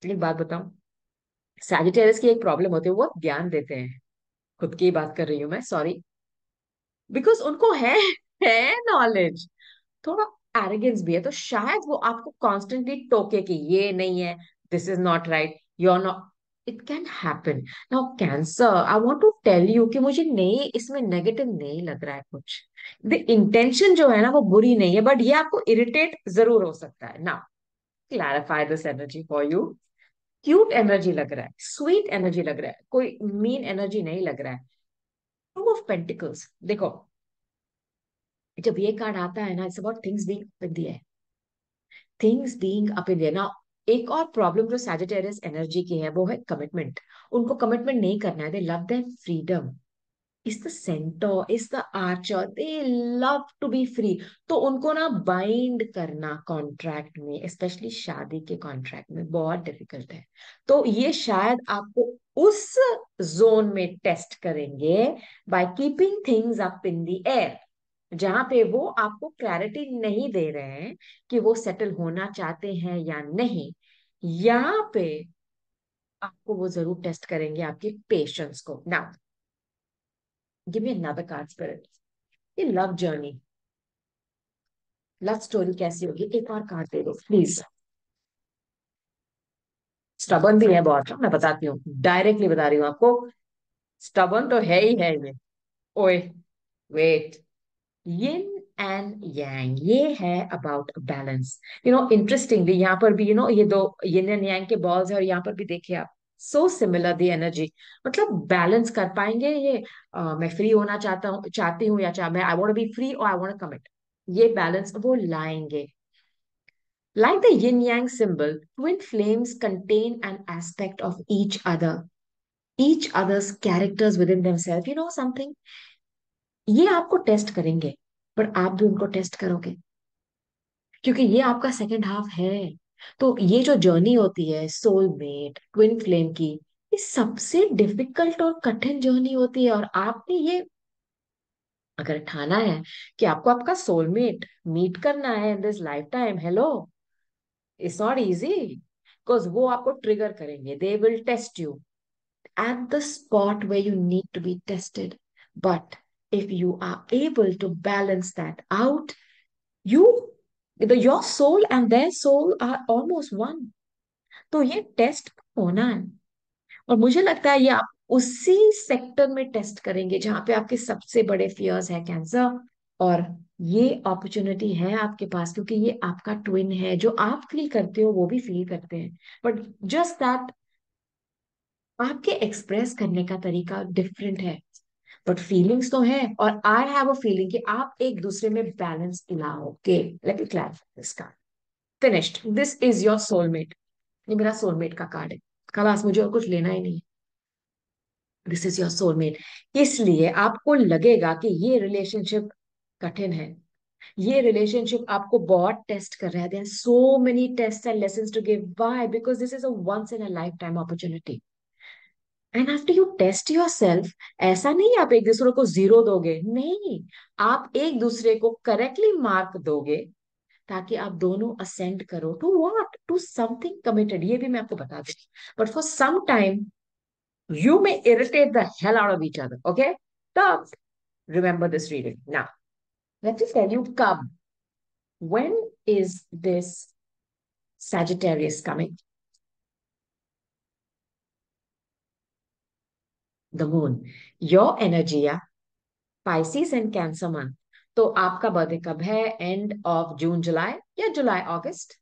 एक बात बताऊं, सैजिटेरियस की एक प्रॉब्लम होती है, वो ध्यान देते हैं. खुद की बात कर रही हूँ मैं, सॉरी. बिकॉज उनको है नॉलेज, थोड़ा एरोगेंस भी है, तो शायद वो आपको कॉन्स्टेंटली टोके कि ये नहीं है, this is not right, you are not. It can happen. Now Cancer, I want to tell you कि मुझे नहीं, इसमें नेगेटिव नहीं लग रहा है कुछ. द इंटेंशन जो है ना वो बुरी नहीं है, बट ये आपको इरिटेट जरूर हो सकता है. Now clarify this energy for you. Cute energy लग रहा है, स्वीट एनर्जी लग रहा है, कोई मीन एनर्जी नहीं लग रहा है. टू ऑफ पेंटिकल्स, देखो, जब ये कार्ड आता है ना, it's about things being up in the air. Things being up in the air. Now एक और प्रॉब्लम जो सैजिटेरियस एनर्जी की है वो है कमिटमेंट. उनको कमिटमेंट नहीं करना है. They love their freedom. Is the centaur, is the archer, they love to be free. तो उनको ना बाइंड करना कॉन्ट्रैक्ट में, स्पेशली शादी के कॉन्ट्रैक्ट में, बहुत डिफिकल्ट है. तो ये शायद आपको उस जोन में टेस्ट करेंगे, by keeping things up in the air, जहां पे वो आपको क्लैरिटी नहीं दे रहे हैं कि वो सेटल होना चाहते हैं या नहीं. यहाँ पे आपको वो जरूर टेस्ट करेंगे आपके पेशेंस को. Now give me another card spirit. ये लव जर्नी, लव स्टोरी कैसी होगी, एक और कार्ड दे दो प्लीज. स्टबन भी है बहुत, मैं बताती हूँ, डायरेक्टली बता रही हूँ आपको. स्टबन तो है ही है ये. ओए, वेट. यिन एंड यांग, ये है अबाउट बैलेंस. इंटरेस्टिंगली यहाँ पर भी ये दो यिन एंड यांग के बॉल्स है, और यहाँ पर भी देखिए आप, सो सिमिलर दी एनर्जी. मतलब बैलेंस कर पाएंगे ये. मैं फ्री होना चाहती हूँ, या मैं आई वांट बी फ्री और आई वांट कमिट. ये बैलेंस वो लाएंगे. Like the yin yang symbol, twin flames contain an aspect of each other's characters within themselves. You know something? ये आपको टेस्ट करेंगे, पर आप भी उनको टेस्ट करोगे, क्योंकि ये आपका सेकंड हाफ है. तो ये जो जर्नी होती है सोलमेट ट्विन फ्लेम की, ये सबसे डिफिकल्ट और कठिन जर्नी होती है. और आपने ये अगर ठाना है कि आपको आपका सोलमेट मीट करना है in this lifetime, hello, it's not easy. Because वो आपको ट्रिगर करेंगे, they will test you at the spot where you need to be tested. But if you are able to balance that out, you, your soul and their soul are almost one. तो ये टेस्ट होना है. और मुझे लगता है ये आप उसी सेक्टर में टेस्ट करेंगे जहां पे आपके सबसे बड़े फियर्स है, कैंसर. और ये अपॉर्चुनिटी है आपके पास, क्योंकि ये आपका ट्विन है. जो आप फील करते हो वो भी फील करते हैं, बट जस्ट दैट आपके एक्सप्रेस करने का तरीका डिफरेंट है. बट फीलिंग्स तो है, और आई हैव अ फीलिंग कि आप एक दूसरे में बैलेंस लाओगे. Late me clarify this card. Finished. This is your soulmate. ये मेरा सोलमेट का कार्ड है. खलास, मुझे और कुछ लेना ही नहीं. This is your soulmate. इसलिए आपको लगेगा कि ये रिलेशनशिप कठिन है, ये रिलेशनशिप आपको बहुत टेस्ट कर रहा है. There are so many test and lessons to give. Why? Because this is a once in a lifetime opportunity. And after you test yourself, ऐसा नहीं आप एक दूसरे को जीरो दोगे, नहीं, आप एक दूसरे को करेक्टली मार्क दोगे, ताकि आप दोनों असेंड करो to what, to something committed. ये भी मैं आपको बता दूं. But for some time you may irritate the hell out of each other. Okay, so remember this reading. Now let me tell you, come, when is this Sagittarius coming? The moon, your energy, yeah. Pisces and Cancer month. तो आपका बर्थडे कब है? एंड ऑफ जून जुलाई, या जुलाई अगस्त?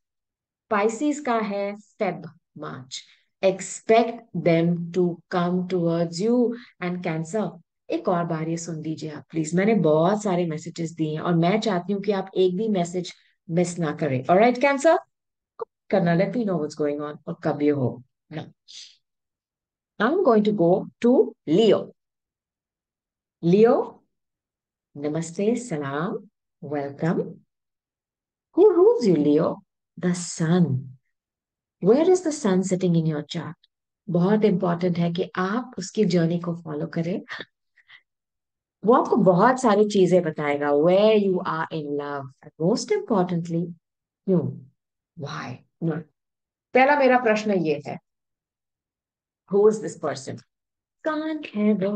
पाइसिस का है Feb March. Expect them to come towards you. And Cancer, एक और बार ये सुन लीजिए आप प्लीज. मैंने बहुत सारे मैसेजेस दिए हैं, और मैं चाहती हूँ कि आप एक भी मैसेज मिस ना करें. ऑलराइट कैंसर, करना, let me know what's going on, और कब ये हो. I am going to go to Leo. Leo, namaste, salam, welcome. Who rules you, Leo? The sun. Where is the sun sitting in your chart? बहुत इंपॉर्टेंट है कि आप उसकी जर्नी को फॉलो करें. वो आपको बहुत सारी चीजें बताएगा, where you are in love, most importantly क्यों, व्हाई। पहला मेरा प्रश्न ये है, हु इज दिस पर्सन, कौन है वो,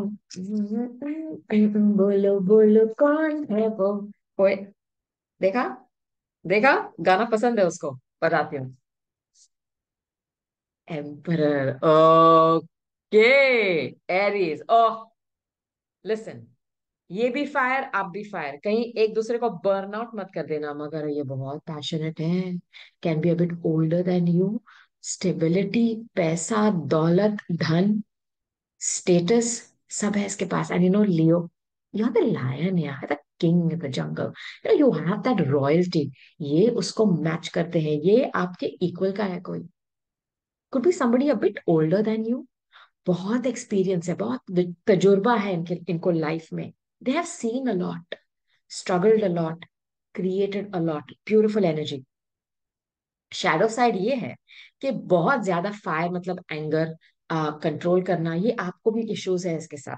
बोलो बोलो कौन है वो। कोई देखा, देखा, गाना पसंद है उसको, बताती हूँ। Emperor, okay, Aries. Oh, listen, ये भी फायर, आप भी फायर, कहीं एक दूसरे को बर्न आउट मत कर देना, मगर ये बहुत पैशनेट है, can be a bit older than you, stability, पैसा, दौलत, धन, स्टेटस, सब है इसके पास। And you know Leo, you are the lion, यार the king in the jungle, you have that royalty. ये उसको मैच करते हैं, ये आपके इक्वल का है कोई, could be somebody a bit older than you, बहुत एक्सपीरियंस है, बहुत तजुर्बा है इनको लाइफ में, they have seen a lot, struggled a lot, created a lot, beautiful energy. Shadow side ये है कि बहुत ज्यादा फायर मतलब एंगर, कंट्रोल करना, ये आपको भी इश्यूज है इसके साथ,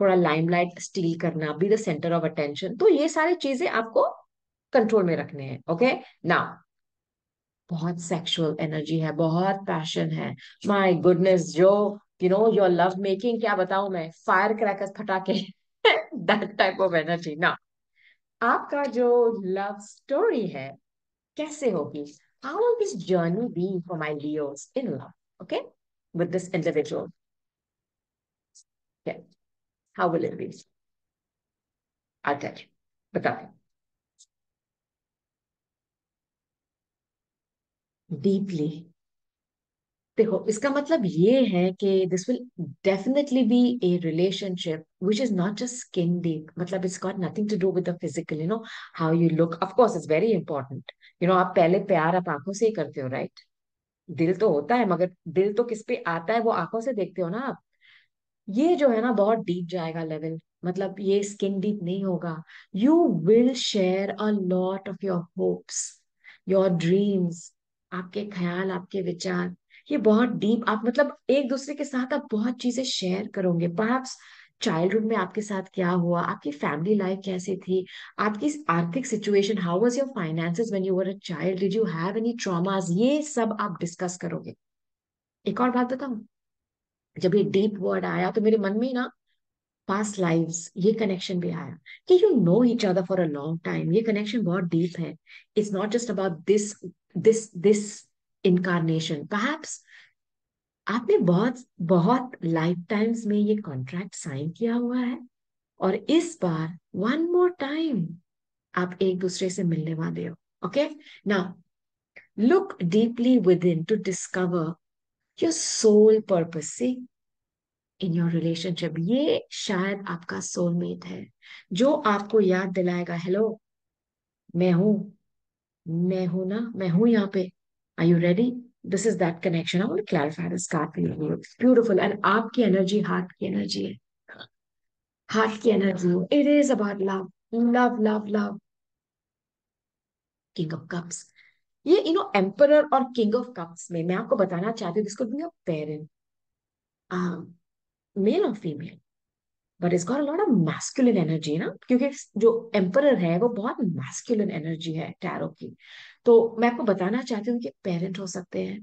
थोड़ा लाइमलाइट स्टील करना, be the centre of attention, तो ये सारी चीजें आपको कंट्रोल में रखने हैं। ओके, नाउ बहुत सेक्सुअल एनर्जी है, बहुत पैशन है, माय गुडनेस, जो योर लव मेकिंग, क्या बताऊं मैं, फायर क्रैकर्स फटाके, दैट टाइप ऑफ एनर्जी ना। आपका जो लव स्टोरी है कैसे होगी, how will this journey be for my Leos in love, okay, with this individual, how will it be, अच्छा, बताओ। डीपली, देखो इसका मतलब ये है कि this will definitely be a relationship which is not just skin deep, मतलब it's got nothing to do with the physical, how you look, of course it's very important, आप पहले प्यार आप आंखों से ही करते हो, राइट, दिल तो होता है, मगर दिल तो किस पे आता है, वो आंखों से देखते हो ना आप। ये जो है ना बहुत डीप जाएगा लेवल, मतलब ये स्किन डीप नहीं होगा, you will share a lot of your hopes, your dreams, आपके ख्याल, आपके विचार, ये बहुत डीप, आप मतलब एक दूसरे के साथ आप बहुत चीजें शेयर करोगे, परहैप्स चाइल्डहुड में आपके साथ क्या हुआ, आपकी फैमिली लाइफ कैसी थी, आपकी आर्थिक situation, how was your finances when you were a child, did you have any traumas, ये सब आप डिस्कस करोगे। एक और बात बताऊं, जब ये डीप वर्ड आया तो मेरे मन में ना पास्ट लाइव्स, ये कनेक्शन भी आया, कि you know each other for a long time, ये कनेक्शन बहुत डीप है, it's not just about this incarnation, perhaps आपने बहुत बहुत लाइफ टाइम्स में ये कॉन्ट्रैक्ट साइन किया हुआ है, और इस बार वन मोर टाइम आप एक दूसरे से मिलने वाले हो। Okay, now look deeply within to discover your soul purpose in your relationship, ये शायद आपका सोलमेट है, जो आपको याद दिलाएगा, हेलो, मैं हूं, मैं हूं ना, मैं हूं यहाँ पे, are you ready, this is that connection, I want to clarify this card for you, beautiful, and आपकी एनर्जी हार्ट की एनर्जी है, हार्ट की energy, it is about love, love love love, king of cups, ये एम्परर और किंग ऑफ कप्स में मैं आपको बताना चाहती हूँ, this could be your parent, male और फीमेल, बट इसका लॉट ऑफ मैस्कुलिन एनर्जी ना, क्योंकि जो एम्परर है वो बहुत मैस्कुलिन एनर्जी है टैरो की, तो मैं आपको बताना चाहती हूँ कि पेरेंट हो सकते हैं,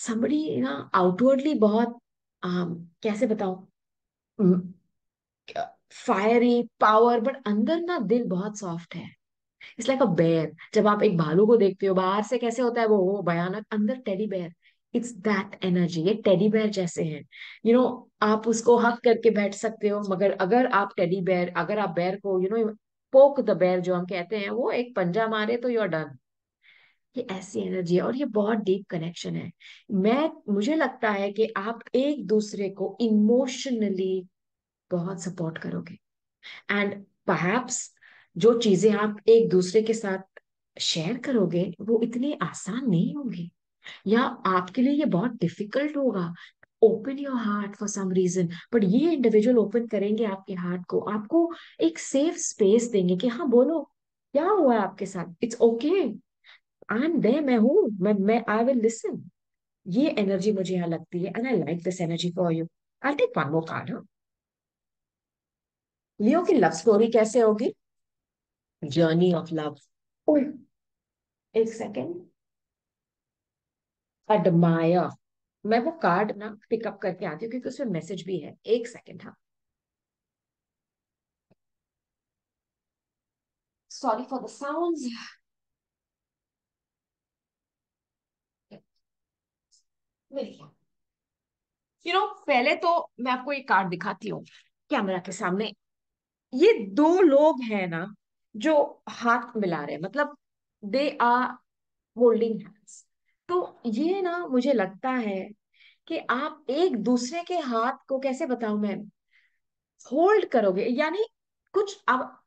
somebody ना आउटवर्डली बहुत कैसे बताऊं, फायरी पावर, बट अंदर ना दिल बहुत सॉफ्ट है, इट्स लाइक अ बेयर, जब आप एक भालू को देखते हो बाहर से कैसे होता है वो भयानक, अंदर teddy bear, it's that energy, ये टेडी बेयर जैसे हैं, आप उसको हक करके बैठ सकते हो, मगर अगर आप टेडी बेयर, अगर आप बेयर को पोक द बेयर जो हम कहते हैं, वो एक पंजा मारे तो यू आर डन, ये ऐसी एनर्जी है, और ये बहुत डीप कनेक्शन है, मुझे लगता है कि आप एक दूसरे को इमोशनली बहुत सपोर्ट करोगे, एंड perhaps जो चीजें आप एक दूसरे के साथ शेयर करोगे वो इतनी आसान नहीं होगी, या आपके लिए ये बहुत डिफिकल्ट होगा, open your heart for some reason, but ये इंडिविजुअल ओपन करेंगे आपके हार्ट को, आपको एक सेफ स्पेस देंगे कि हाँ बोलो, क्या हुआ है आपके साथ, it's okay, I am there, मैं हूँ, मैं आई विल लिसन, ये एनर्जी मुझे यहाँ लगती है, and I like this energy for you, I take one more card, Leo की लव स्टोरी कैसे होगी? Journey of love. एक सेकेंड। अडमायर। मैं वो कार्ड ना पिकअप करके आती हूँ क्योंकि उसमें मैसेज भी है। एक सेकेंड, हाँ। Sorry for the sounds. पहले तो मैं आपको ये कार्ड दिखाती हूँ कैमरा के सामने। ये दो लोग हैं ना जो हाथ मिला रहे हैं, मतलब दे आर होल्डिंग हैंड्स। तो ये ना मुझे लगता है कि आप एक दूसरे के हाथ को, कैसे बताऊं मैं, होल्ड करोगे, यानी कुछ अब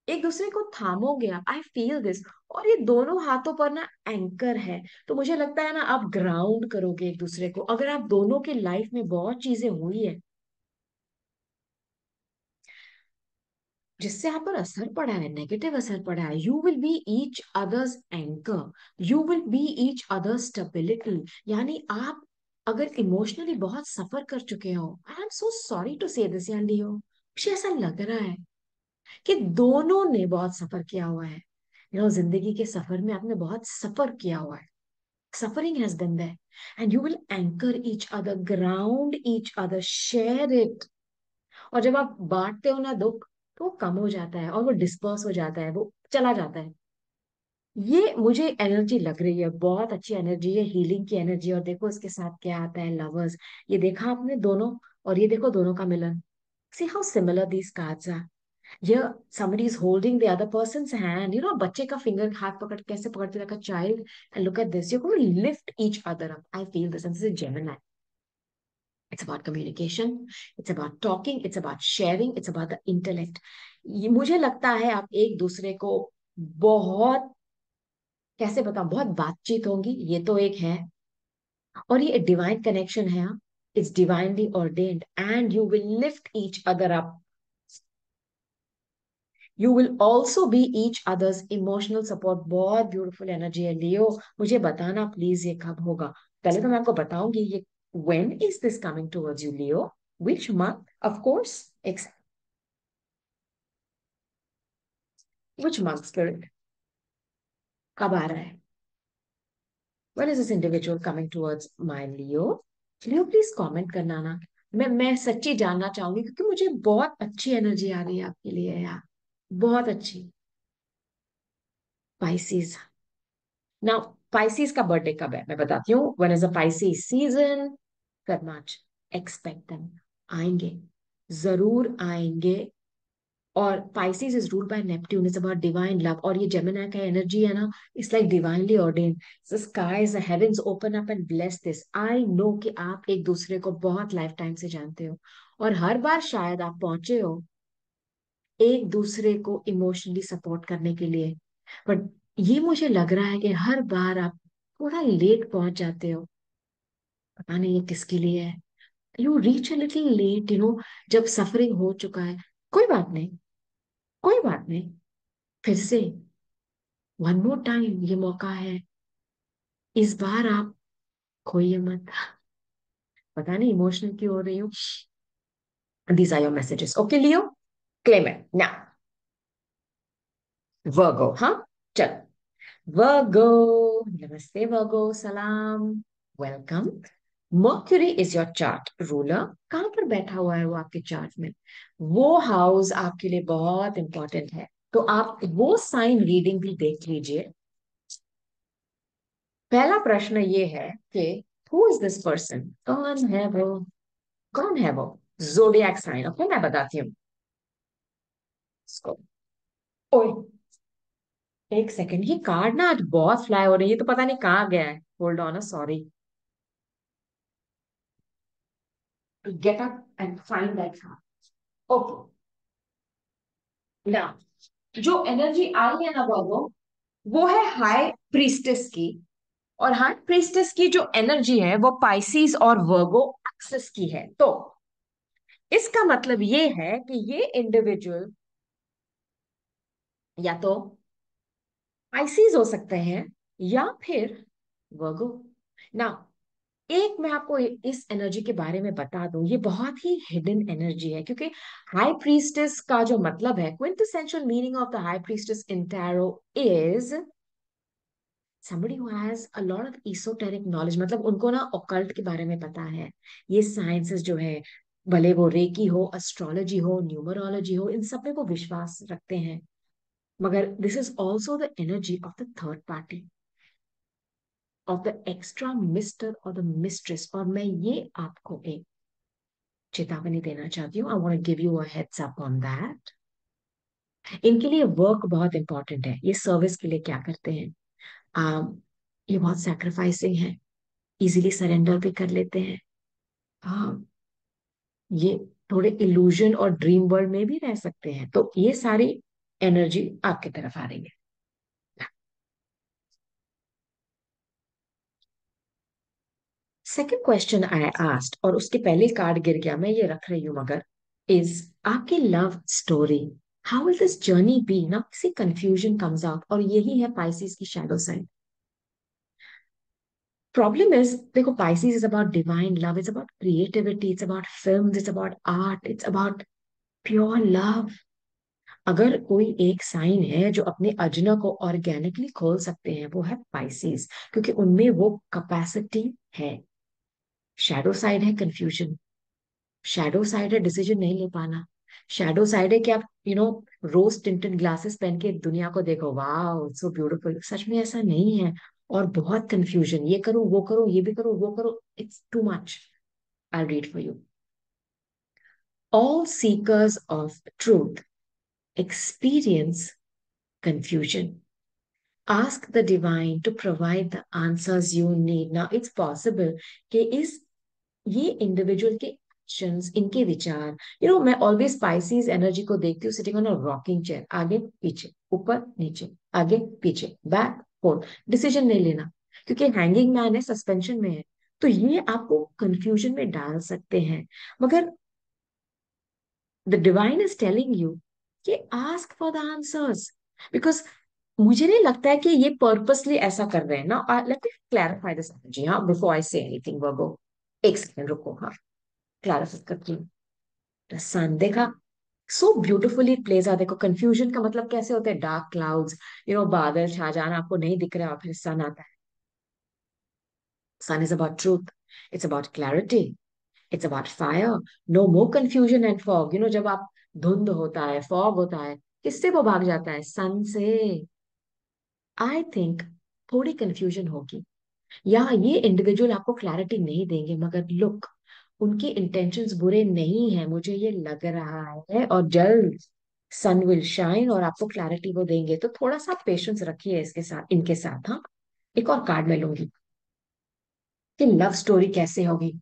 एक दूसरे को थामोगे आप। I feel this. और ये दोनों हाथों पर ना एंकर है। तो मुझे लगता है ना आप ग्राउंड करोगे एक दूसरे को। अगर आप दोनों के लाइफ में बहुत चीजें हुई है जिससे आप पर असर पड़ा है, नेगेटिव असर पड़ा है, you will be each other's anchor, you will be each other's stability. यानी आप अगर इमोशनली बहुत सफर कर चुके हो, I am so sorry to say this यार लियो, मुझे ऐसा लग रहा है कि दोनों ने बहुत सफर किया हुआ है। जिंदगी के सफर में आपने बहुत सफर किया हुआ है। Suffering has been there, and you will anchor each other, ground each other, share it. और जब आप बांटते हो ना दुख, तो वो कम हो जाता है और वो डिस्पर्स हो जाता है, वो चला जाता है। ये मुझे एनर्जी लग रही है, बहुत अच्छी एनर्जी है, हीलिंग की एनर्जी। और देखो इसके साथ क्या आता है, लवर्स। ये देखा आपने दोनों, और ये देखो दोनों का मिलन। See how similar these cards are. ये somebody is holding the other person's hand, बच्चे का फिंगर हाथ पकड़, कैसे पकड़ते, like a child. And look at this, you're going to lift each other up. I feel this, and this is Gemini. It's about communication, it's about talking, it's about sharing, it's about the intellect. ये मुझे लगता है आप एक दूसरे को बहुत, कैसे बताऊं, बहुत बातचीत होंगी, ये तो एक है। और ये डिवाइन कनेक्शन है, it's divinely ordained, and you will lift each other up. You will also be each others emotional support. बहुत ब्यूटीफुल एनर्जी है लियो। मुझे बताना प्लीज ये कब होगा। पहले तो मैं आपको बताऊंगी ये when is this coming towards you Leo, which month, of course, which month spirit, कब आ रहा है? When is this individual coming towards my Leo? Leo please comment करना ना। मैं सच्ची जानना चाहूंगी क्योंकि मुझे बहुत अच्छी एनर्जी आ रही है आपके लिए यार, बहुत अच्छी। पाइसिस। नाउ पाइसिस का बर्थडे कब है मैं बताती हूँ। When is a Pisces season? कर मार्च। Expect them. आएंगे, जरूर आएंगे। और Pisces is ruled by Neptune, it's about divine love. और ये जेमिनी का एनर्जी है ना, it's like divinely ordained. The skies the heavens open up and bless this. I know कि आप एक दूसरे को बहुत लाइफ टाइम से जानते हो, और हर बार शायद आप पहुंचे हो एक दूसरे को इमोशनली सपोर्ट करने के लिए। बट ये मुझे लग रहा है कि हर बार आप थोड़ा लेट पहुंच जाते हो। पता नहीं ये किसके लिए है। You reach a little late, जब सफरिंग हो चुका है। कोई बात नहीं, कोई बात नहीं। फिर से वन मोर टाइम ये मौका है। इस बार आप खोइए मत। पता नहीं इमोशनल क्यों हो रही हूँ। These are your messages, okay Leo, claim it now. Virgo, हाँ, चल। वर्गो, नमस्ते वर्गो, सलाम, welcome. Mercury is your chart ruler. कहाँ पर बैठा हुआ है वो आपके चार्ट में? वो हाउस आपके लिए बहुत इंपॉर्टेंट है, तो आप वो साइन रीडिंग भी देख लीजिए। पहला प्रश्न ये है कि हु इज दिस पर्सन, कौन है वो, कौन है वो? जोडियक साइन, ओके, मैं बताती हूँ इसको। ओए, एक सेकंड, ये कार्ड ना आज बहुत फ्लाई हो रही है, ये तो पता नहीं कहाँ गया है। Hold on, sorry. Get up and find that card. Okay, ना जो एनर्जी आई है ना बाबू, वो है हाई प्रीस्टेस की। और हाई प्रीस्टेस की जो एनर्जी है वो पाइसिस और वर्गो एक्सिस की है। तो इसका मतलब ये है कि ये इंडिविजुअल या तो पाइसिस हो सकते हैं या फिर वर्गो। ना एक मैं आपको इस एनर्जी के बारे में बता दूं, ये बहुत ही हिडन एनर्जी है, क्योंकि हाई प्रीस्टेस का जो मतलब है, quintessential meaning of the high priestess in tarot is somebody who has a lot of esoteric knowledge, मतलब उनको ना occult के बारे में पता है। ये साइंसेस जो है, भले वो रेकी हो, एस्ट्रोलॉजी हो, न्यूमरोलॉजी हो, इन सब पे वो विश्वास रखते हैं। मगर this is also the energy of the third party, of the extra mister और द मिस्ट्रेस। और मैं ये आपको एक चेतावनी देना चाहती हूँ, I want to give you a heads up on that. इनके लिए वर्क बहुत इंपॉर्टेंट है। ये सर्विस के लिए क्या करते हैं, ये बहुत सैक्रिफाइसिंग है, इजीली सरेंडर भी कर लेते हैं। हाँ, ये थोड़े इल्यूजन और ड्रीम वर्ल्ड में भी रह सकते हैं। तो ये सारी एनर्जी आपकी तरफ आ रही है। सेकंड क्वेश्चन आई आस्क्ड, और उसके पहले कार्ड गिर गया, मैं ये रख रही हूं मगर, इज आपकी love story, how will this journey be ना, किसी कंफ्यूजन कम्स आउट, और यही है पाइसेस की शैडो साइड। प्रॉब्लम इज, देखो, Pisces is about divine love, it's about creativity, it's about film, it's about art, it's about pure love. अगर कोई एक साइन है जो अपने अजना को ऑर्गेनिकली खोल सकते हैं, वो है पाइसेस, क्योंकि उनमें वो कैपेसिटी है। शैडो साइड है कंफ्यूजन, शैडो साइड है डिसीजन नहीं ले पाना, शैडो साइड है कि आप रोज टिंटेड ग्लासेस पहन के दुनिया को देखो, वाह सो ब्यूटीफुल, सच में ऐसा नहीं है। और बहुत कंफ्यूजन, ये करूं वो करूं, ये भी करूं वो करूं, it's too much. I read for you. All seekers of truth experience confusion. Ask the divine to provide the answers you need. Now it's possible कि इस ये इंडिविजुअल के एक्शंस, इनके विचार, मैं ऑलवेज स्पाइसीज एनर्जी को देखती हूँ sitting on a rocking chair, आगे पीछे ऊपर नीचे, आगे पीछे, बैक फोर्थ, डिसीजन नहीं लेना, क्योंकि हैंगिंग मैन है, सस्पेंशन में है। तो ये आपको कंफ्यूजन में डाल सकते हैं। मगर the divine is telling you कि ask for the answers, because मुझे नहीं लगता है कि ये पर्पसली ऐसा कर रहे हैं ना। Let me clarify this energy, हाँ, बिफोर आई से एनीथिंग वर्गो। एक सेकंड रुको, हाँ, क्लैरिफाई करती हूँ। सन देखा, सो ब्यूटिफुली प्लेस आ, देखो कंफ्यूजन का मतलब कैसे होते हैं, डार्क क्लाउड्स, बादल छा जाना, आपको नहीं दिख रहा और फिर सन आता है। Sun is about truth, it's about clarity, it's about fire. No more confusion and fog. जब आप धुंध होता है, फॉग होता है, किससे वो भाग जाता है, सन से। आई थिंक थोड़ी कंफ्यूजन होगी, या ये इंडिविजुअल आपको क्लैरिटी नहीं देंगे, मगर लुक, उनके इंटेंशंस बुरे नहीं है, मुझे ये लग रहा है, और जल्द सन विल शाइन और आपको क्लैरिटी वो देंगे। तो थोड़ा सा पेशेंस रखिए इसके साथ, इनके साथ, हाँ। एक और कार्ड मैं लूंगी कि लव स्टोरी कैसे होगी,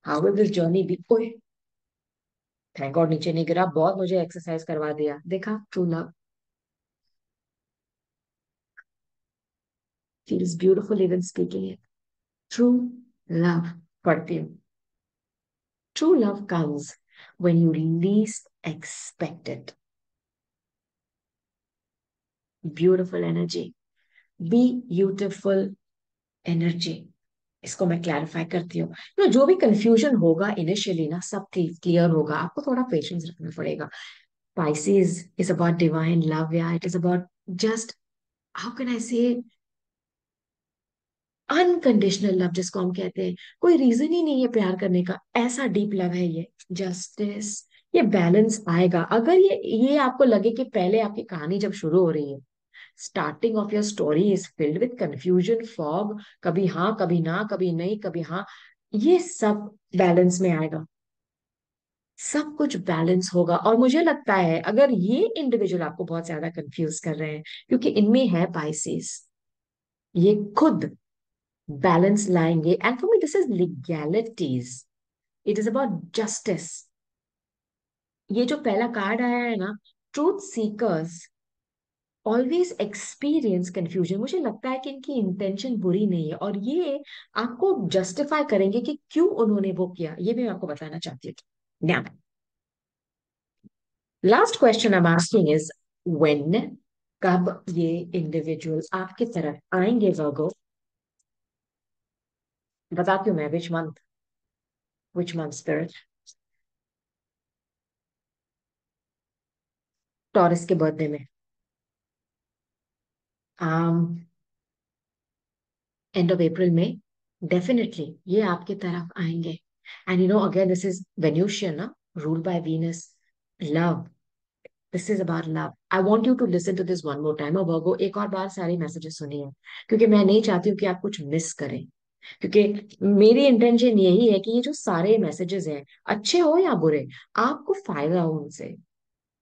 how will this journey be. ओए, थैंक गॉड नीचे नहीं गिरा, बहुत मुझे एक्सरसाइज करवा दिया, देखा, true love feels beautiful even speaking it. True love, पढ़ती हूँ। True love comes when you least expect it. Beautiful energy. Be beautiful energy. इसको मैं क्लैरिफाई करती हूँ। जो भी कंफ्यूजन होगा इनिशियली ना, सब क्लियर होगा, आपको थोड़ा पेशेंस रखना पड़ेगा। Pisces is about divine love, yeah. It is about just, how can I say, unconditional love, जिसको हम कहते हैं। कोई रीजन ही नहीं है प्यार करने का, ऐसा डीप लव है ये। जस्टिस, ये बैलेंस आएगा। अगर ये आपको लगे कि पहले आपकी कहानी जब शुरू हो रही है, starting of your story is filled with confusion, fog, कभी हाँ कभी ना, कभी नहीं कभी हाँ, ये सब बैलेंस में आएगा, सब कुछ बैलेंस होगा। और मुझे लगता है अगर ये इंडिविजुअल आपको बहुत ज्यादा कंफ्यूज कर रहे हैं, क्योंकि इनमें है पाइसेस, ये खुद बैलेंस लाएंगे। And for me this is legalities, it is about justice. ये जो पहला कार्ड आया है ना, truth seekers always experience confusion, मुझे लगता है कि इनकी इंटेंशन बुरी नहीं है, और ये आपको जस्टिफाई करेंगे कि क्यों उन्होंने वो किया, ये भी मैं आपको बताना चाहती हूँ। Now last question I am asking is, when, कब ये इंडिविजुअल्स आपकी तरफ आएंगे वर्गो, बताती हूँ मैं, विच मंथ स्पिरिट। टॉरस के बर्थडे में, एंड ऑफ अप्रैल में, डेफिनेटली ये आपके तरफ आएंगे। And you know again this is Venusian ना, rule by Venus, love, this is about love. I want you to listen to this one more time. और वर्गो एक और बार सारे मैसेजेस सुनिए, क्योंकि मैं नहीं चाहती हूँ कि आप कुछ मिस करें। क्योंकि मेरी इंटेंशन यही है कि ये जो सारे मैसेजेस हैं, अच्छे हो या बुरे, आपको फायदा हो उनसे।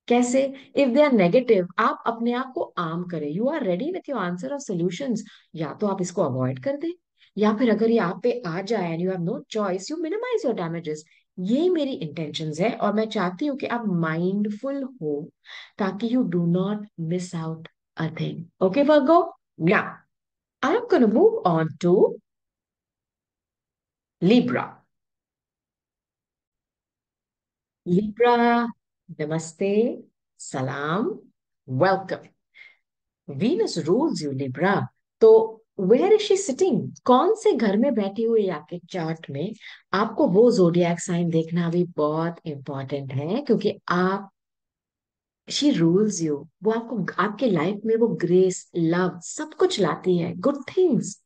कैसे? इफ दे आर नेगेटिव, आप अपने आप को आर्म करें, you are ready with your answer और सोल्यूशंस। या तो आप इसको अवॉइड कर दें, या फिर अगर ये आप पे आ जाए and you have no choice, you minimize your damages. ये मेरी इंटेंशंस है, और मैं चाहती हूँ कि आप माइंडफुल हो, ताकि you do not miss out a thing. Okay Virgo, now I am gonna move on to Libra. Libra, नमस्ते, सलाम, welcome. Venus rules you Libra. तो वेयर इज शी सिटिंग, कौन से घर में बैठी हुई है आपके चार्ट में? आपको वो जोडियाक साइन देखना भी बहुत इंपॉर्टेंट है, क्योंकि आप, शी रूल्स यू, वो आपको आपके लाइफ में वो ग्रेस, लव, सब कुछ लाती है, गुड थिंग्स।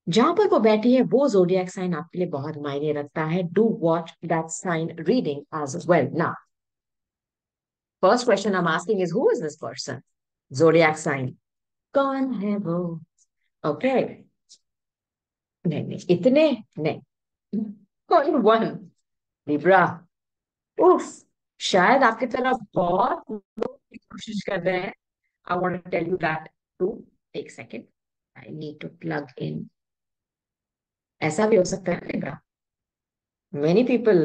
जहां पर वो बैठी है वो जोडियाक साइन आपके लिए बहुत मायने रखता है। Do watch that sign reading as well. ना, first question I am asking is, who is this person? Zodiac sign, कौन है वो? ओके, नहीं नहीं इतने नहीं। Only one, Libra. उफ, शायद आपकी तरफ बहुत लोग की कोशिश कर रहे हैं। I want to tell you that too. एक second, I need to plug in. ऐसा भी हो सकता है Libra, many people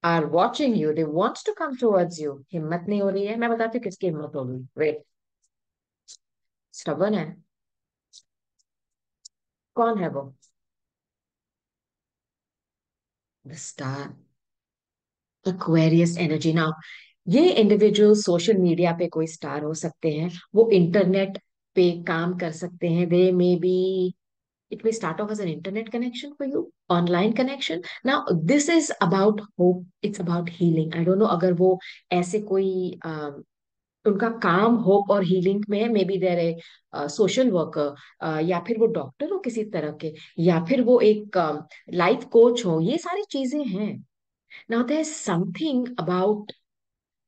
are watching you, they wants to come towards you. हिम्मत नहीं हो रही है। मैं बताती हूँ किसकी हिम्मत होगी, वेट। स्टबर्न है। कौन है वो? The star, Aquarius energy. Now ये इंडिविजुअल सोशल मीडिया पे कोई स्टार हो सकते हैं, वो इंटरनेट पे काम कर सकते हैं, they may be, it may start off as an internet connection for you, online connection. Now this is about hope, it's about healing. I don't know अगर वो ऐसे कोई उनका काम होप और हीलिंग में है, may be there A social worker, या फिर वो डॉक्टर हो किसी तरह के, या फिर वो एक लाइफ कोच हो, ये सारी चीजें हैं। Now there is something about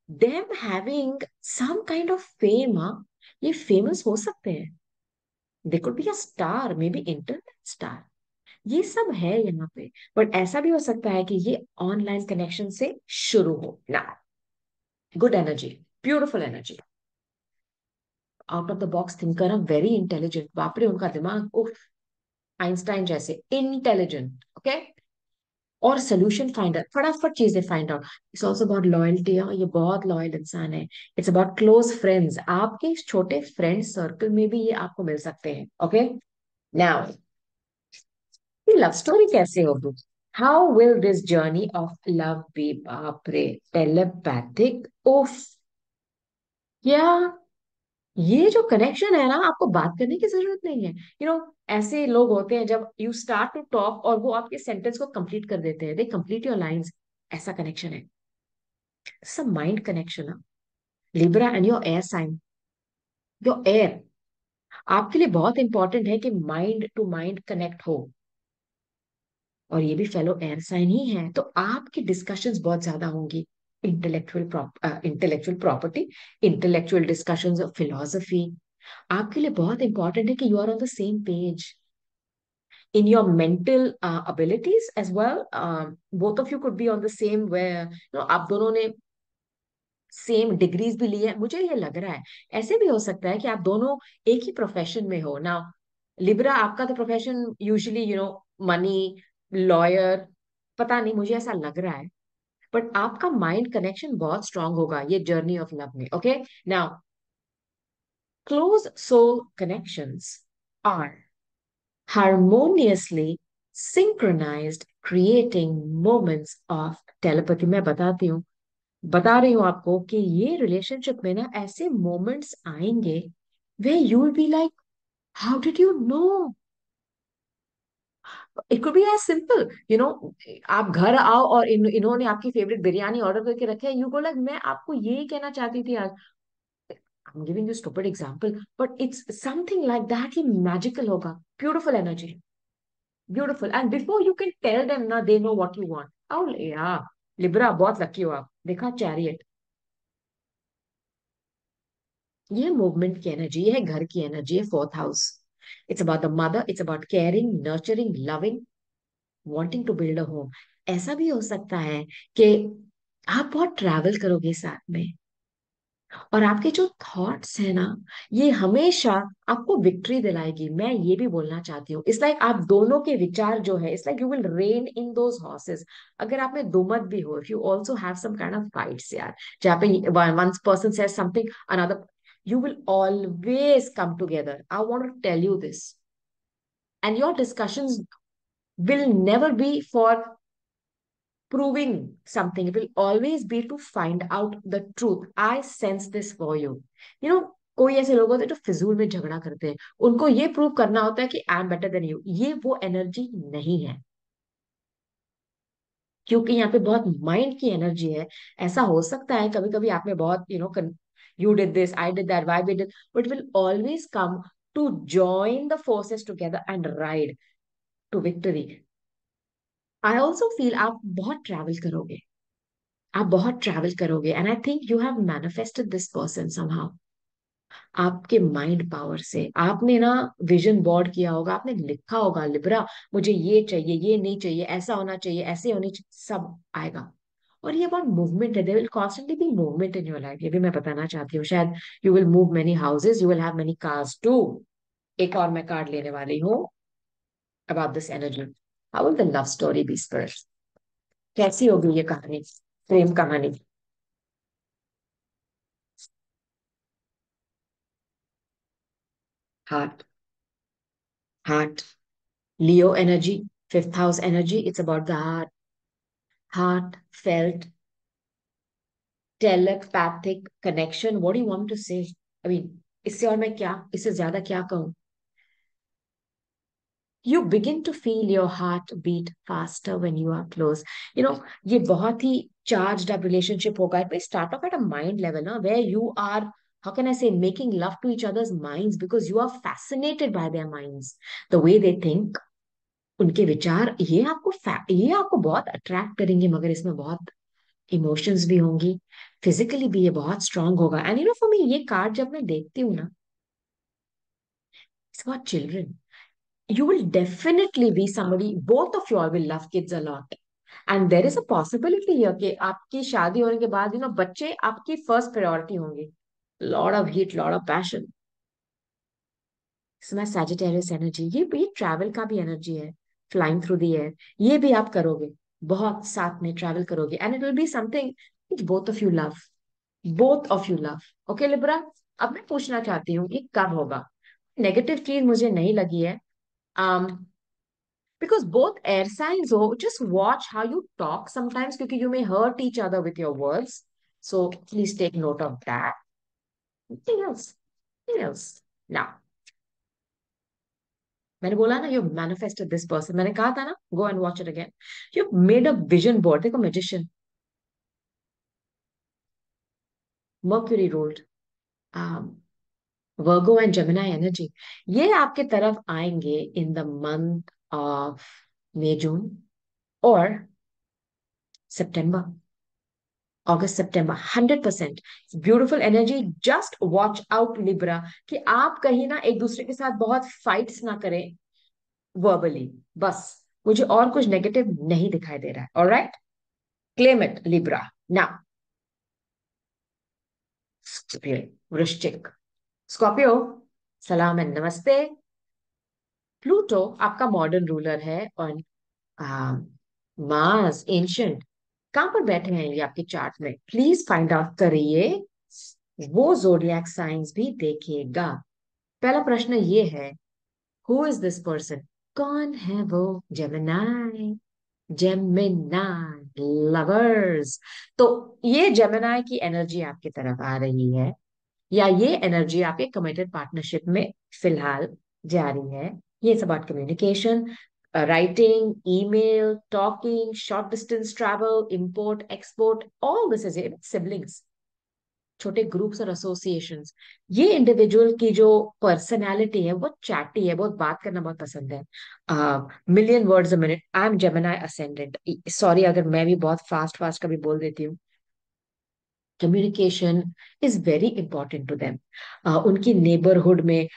them having some kind of fame, हाँ, ये फेमस हो सकते हैं, they could be a star, may be internet star, ये सब है यहाँ पे। बट ऐसा भी हो सकता है कि ये ऑनलाइन कनेक्शन से शुरू हो ना। Good energy, beautiful energy, out of the box thinker, very intelligent, बापरे उनका दिमाग, उफ, आइंस्टाइन जैसे इंटेलिजेंट। ओके, और सोल्यूशन फाइंडर, फटाफट चीजें find out. It's also about loyalty, ये बहुत लॉयल इंसान है। इट्स अबाउट क्लोज फ्रेंड्स, आपके इस छोटे फ्रेंड सर्कल में भी ये आपको मिल सकते हैं। ओके, नाउ ये लव स्टोरी कैसे होगी? How will this journey of love be? बाप रे, टेलीपैथिक, उफ, क्या? ये जो कनेक्शन है ना, आपको बात करने की जरूरत नहीं है। ऐसे लोग होते हैं, जब यू स्टार्ट टू टॉक और वो आपके सेंटेंस को कंप्लीट कर देते हैं, दे कंप्लीट योर लाइंस। ऐसा कनेक्शन है, सब माइंड कनेक्शन है। Libra and your air sign, your air आपके लिए बहुत इंपॉर्टेंट है कि माइंड टू माइंड कनेक्ट हो। और ये भी फेलो एयर साइन ही है, तो आपकी डिस्कशंस बहुत ज्यादा होंगी। Intellectual property, intellectual discussions of philosophy. आपके लिए बहुत इंपॉर्टेंट है कि you are on the same page in your mental abilities as well. Both of you could be on the same where आप दोनों ने सेम डिग्रीज भी ली है, मुझे ये लग रहा है। ऐसे भी हो सकता है कि आप दोनों एक ही प्रोफेशन में हो ना। लिब्रा, आपका तो प्रोफेशन यूजुअली मनी, लॉयर, पता नहीं, मुझे ऐसा लग रहा है। बट आपका माइंड कनेक्शन बहुत स्ट्रांग होगा ये जर्नी ऑफ लव में। Okay, now close soul connections are harmoniously synchronized, creating moments of telepathy। मैं बता रही हूँ आपको कि ये रिलेशनशिप में ना ऐसे मोमेंट्स आएंगे where you will be like, how did you know? It could be as simple, आप घर आओ और इन्होंने आपकी फेवरेट बिरयानी ऑर्डर करके रखे है, यू गो लाइक मैं आपको यही कहना चाहती थी आज। I am giving you stupid example, but it's something like that, ही मैजिकल होगा, beautiful energy, beautiful, and before you can tell them ना, they know what you want. और यार लिब्रा बहुत लकी हो आप, देखा चैरियट, ये मूवमेंट की एनर्जी, ये है घर की एनर्जी, है fourth house. It's about the mother, it's about caring, nurturing, loving, wanting to build a home. ऐसा भी हो सकता है कि आप बहुत ट्रैवल करोगे साथ में, और आपके जो थॉट्स है ना, ये हमेशा आपको विक्ट्री दिलाएगी। मैं ये भी बोलना चाहती हूँ, इट्स लाइक आप दोनों के विचार जो है, it's like you will rein in those horses. अगर आप में दो मत भी हो, if you also have some kind of fights यार, जहाँ पे one person says something, another, you will always come together. I want to tell you this. And your discussions will never be for proving something. It will always be to find out the truth. I sense this for you. You know, कोई ऐसे लोग होते हैं जो फिजूल में झगड़ा करते हैं, उनको ये प्रूव करना होता है कि I am better than you. ये वो एनर्जी नहीं है, क्योंकि यहाँ पे बहुत माइंड की एनर्जी है। ऐसा हो सकता है कभी कभी आप में बहुत you did this, I did that, why we did, but will always come to join the forces together and ride to victory. I also feel आप बहुत ट्रैवल करोगे, आप बहुत ट्रैवल करोगे, and I think you have manifested this person somehow. आपके माइंड पावर से आपने ना विजन बोर्ड किया होगा, आपने लिखा होगा लिब्रा मुझे ये चाहिए, ये नहीं चाहिए, ऐसा होना चाहिए, ऐसे होनी चाहिए, सब आएगा। और ये बहुत मूवमेंट है, there will constantly be movement in your life, ये भी मैं बताना चाहती हूँ। शायद you will move many houses, you will have many cars too. एक और मैं कार्ड लेने वाली हूँ about this energy. How will the love story be spare, कैसी होगी ये कहानी, प्रेम कहानी। Heart, heart, Leo energy, fifth house energy, it's about the heart, heartfelt, telepathic connection. What do you want to say? I mean, इससे और मैं क्या, इससे ज्यादा क्या कहूँ? You begin to feel your heart beat faster when you are close. You know, ये बहुत ही charged up relationship होगा. It may start off at a mind level, ना, where you are, how can I say, making love to each other's minds because you are fascinated by their minds, the way they think. उनके विचार ये आपको बहुत अट्रैक्ट करेंगे, मगर इसमें बहुत इमोशंस भी होंगी, फिजिकली भी ये बहुत स्ट्रांग होगा। एंड फॉर मी ये कार्ड जब मैं देखती हूँ ना, it's about children. You will definitely be somebody, both of you all will love kids a lot, and there is a possibility here कि आपकी शादी होने के बाद बच्चे आपकी फर्स्ट प्रायोरिटी होंगे। Lot of heat, lot of passion, इसमें सैजिटेरियस एनर्जी, ये ट्रैवल का भी एनर्जी है, फ्लाइंग थ्रू द एयर, ये भी आप करोगे, बहुत साथ में ट्रैवल करोगे, and it will be something which both of you love, both of you love. Okay Libra, अब मैं पूछना चाहती हूँ ये कब होगा। नेगेटिव चीज मुझे नहीं लगी है, um because both air signs, oh, just watch how you talk sometimes because you may hurt each other with your words, so please take note of that. Anything else? Anything else? Now, मैंने बोला ना, you manifested this person, मैंने कहा था ना, go and watch it again. You made a vision board, देखो magician, Mercury ruled, um, Virgo and Gemini energy, ये आपके तरफ आएंगे in the month of May, June, or September, August September, 100%। Beautiful energy, just watch out Libra, कि आप कहीं ना एक दूसरे के साथ बहुत फाइट्स ना करें वर्बली, बस। मुझे और कुछ नेगेटिव नहीं दिखाई दे रहा है, alright, claim it Libra. Now वृश्चिक, स्कॉर्पियो, सलाम एंड नमस्ते। प्लूटो आपका मॉडर्न रूलर है, और मार्स एंशंट, कहां पर बैठे हैं ये आपके चार्ट में, प्लीज फाइंड आउट करिए, वो जोडियक साइंस भी देखिएगा। पहला प्रश्न ये है, हु इज दिस पर्सन, कौन है वो? Gemini, Gemini lovers. तो ये जेमिनाई की एनर्जी आपकी तरफ आ रही है, या ये एनर्जी आपके कमिटेड पार्टनरशिप में फिलहाल जारी है। ये it's about communication, writing, email, talking, short distance travel, import, export, all this is it. Siblings, छोटे ग्रुप्स और एसोसिएशंस, ये इंडिविजुअल की जो पर्सनालिटी है वो चैटी है, बहुत बात करना बहुत पसंद है। Million words a minute, I am Gemini ascendant, sorry अगर मैं भी बहुत फास्ट फास्ट कभी बोल देती हूँ। Communication is very important to them. उनकी नेबरहुड में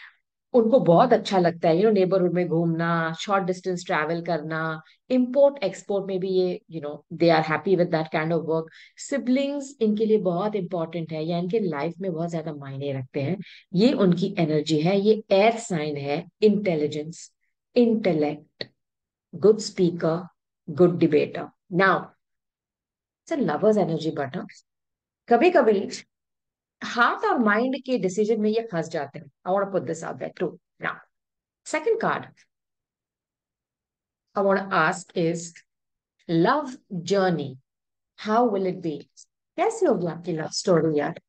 उनको बहुत अच्छा लगता है नेबरहुड में घूमना, शॉर्ट डिस्टेंस ट्रैवल करना, इंपोर्ट एक्सपोर्ट में भी ये they are happy with that kind of work. Siblings इनके लिए बहुत इंपॉर्टेंट है या इनके लाइफ में बहुत ज्यादा मायने रखते हैं। ये उनकी एनर्जी है, ये एयर साइन है। Intelligence, intellect, good speaker, good debater. Now it's a lovers energy, but कभी कभी हार्ट और माइंड के डिसीजन में ये फंस जाते हैं। I want to put this out there too. Now second card I want to ask is love journey. How will it be? कैसी होगी आपकी लव स्टोरी यार?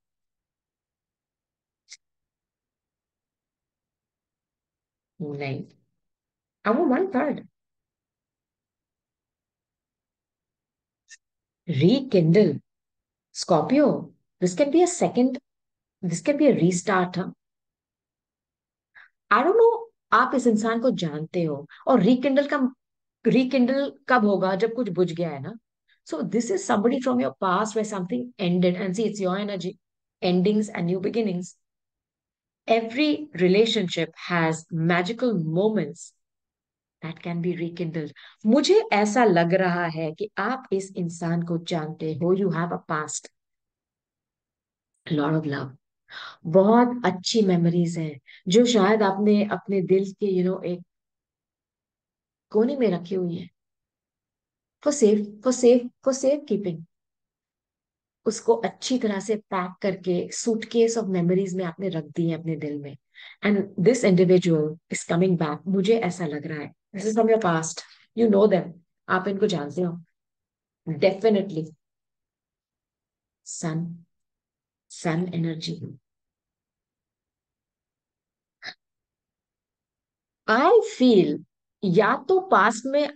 नहीं, I want one third. Rekindle. Scorpio. This can be a second. This can be a restart. Huh? I don't know. आप इस इंसान को जानते हो और रिकिंडल कब होगा? जब कुछ बुझ गया है ना। So this is somebody from your past where something ended, and see, it's your energy. Endings and new beginnings. Every relationship has magical moments that can be rekindled. मुझे ऐसा लग रहा है कि आप इस इंसान को जानते हो। You have a past, lot of love, बहुत अच्छी मेमोरीज हैं जो शायद आपने अपने दिल के एक कोने में रखी हुई है, फॉर सेफ कीपिंग। उसको अच्छी तरह से पैक करके सूटकेस ऑफ मेमोरीज में आपने रख दी है अपने दिल में। And this individual is coming back, मुझे ऐसा लग रहा है। This is from your past, you know them, आप इनको जानते हो definitely. Sun, sun energy. I feel या तो पास्ट में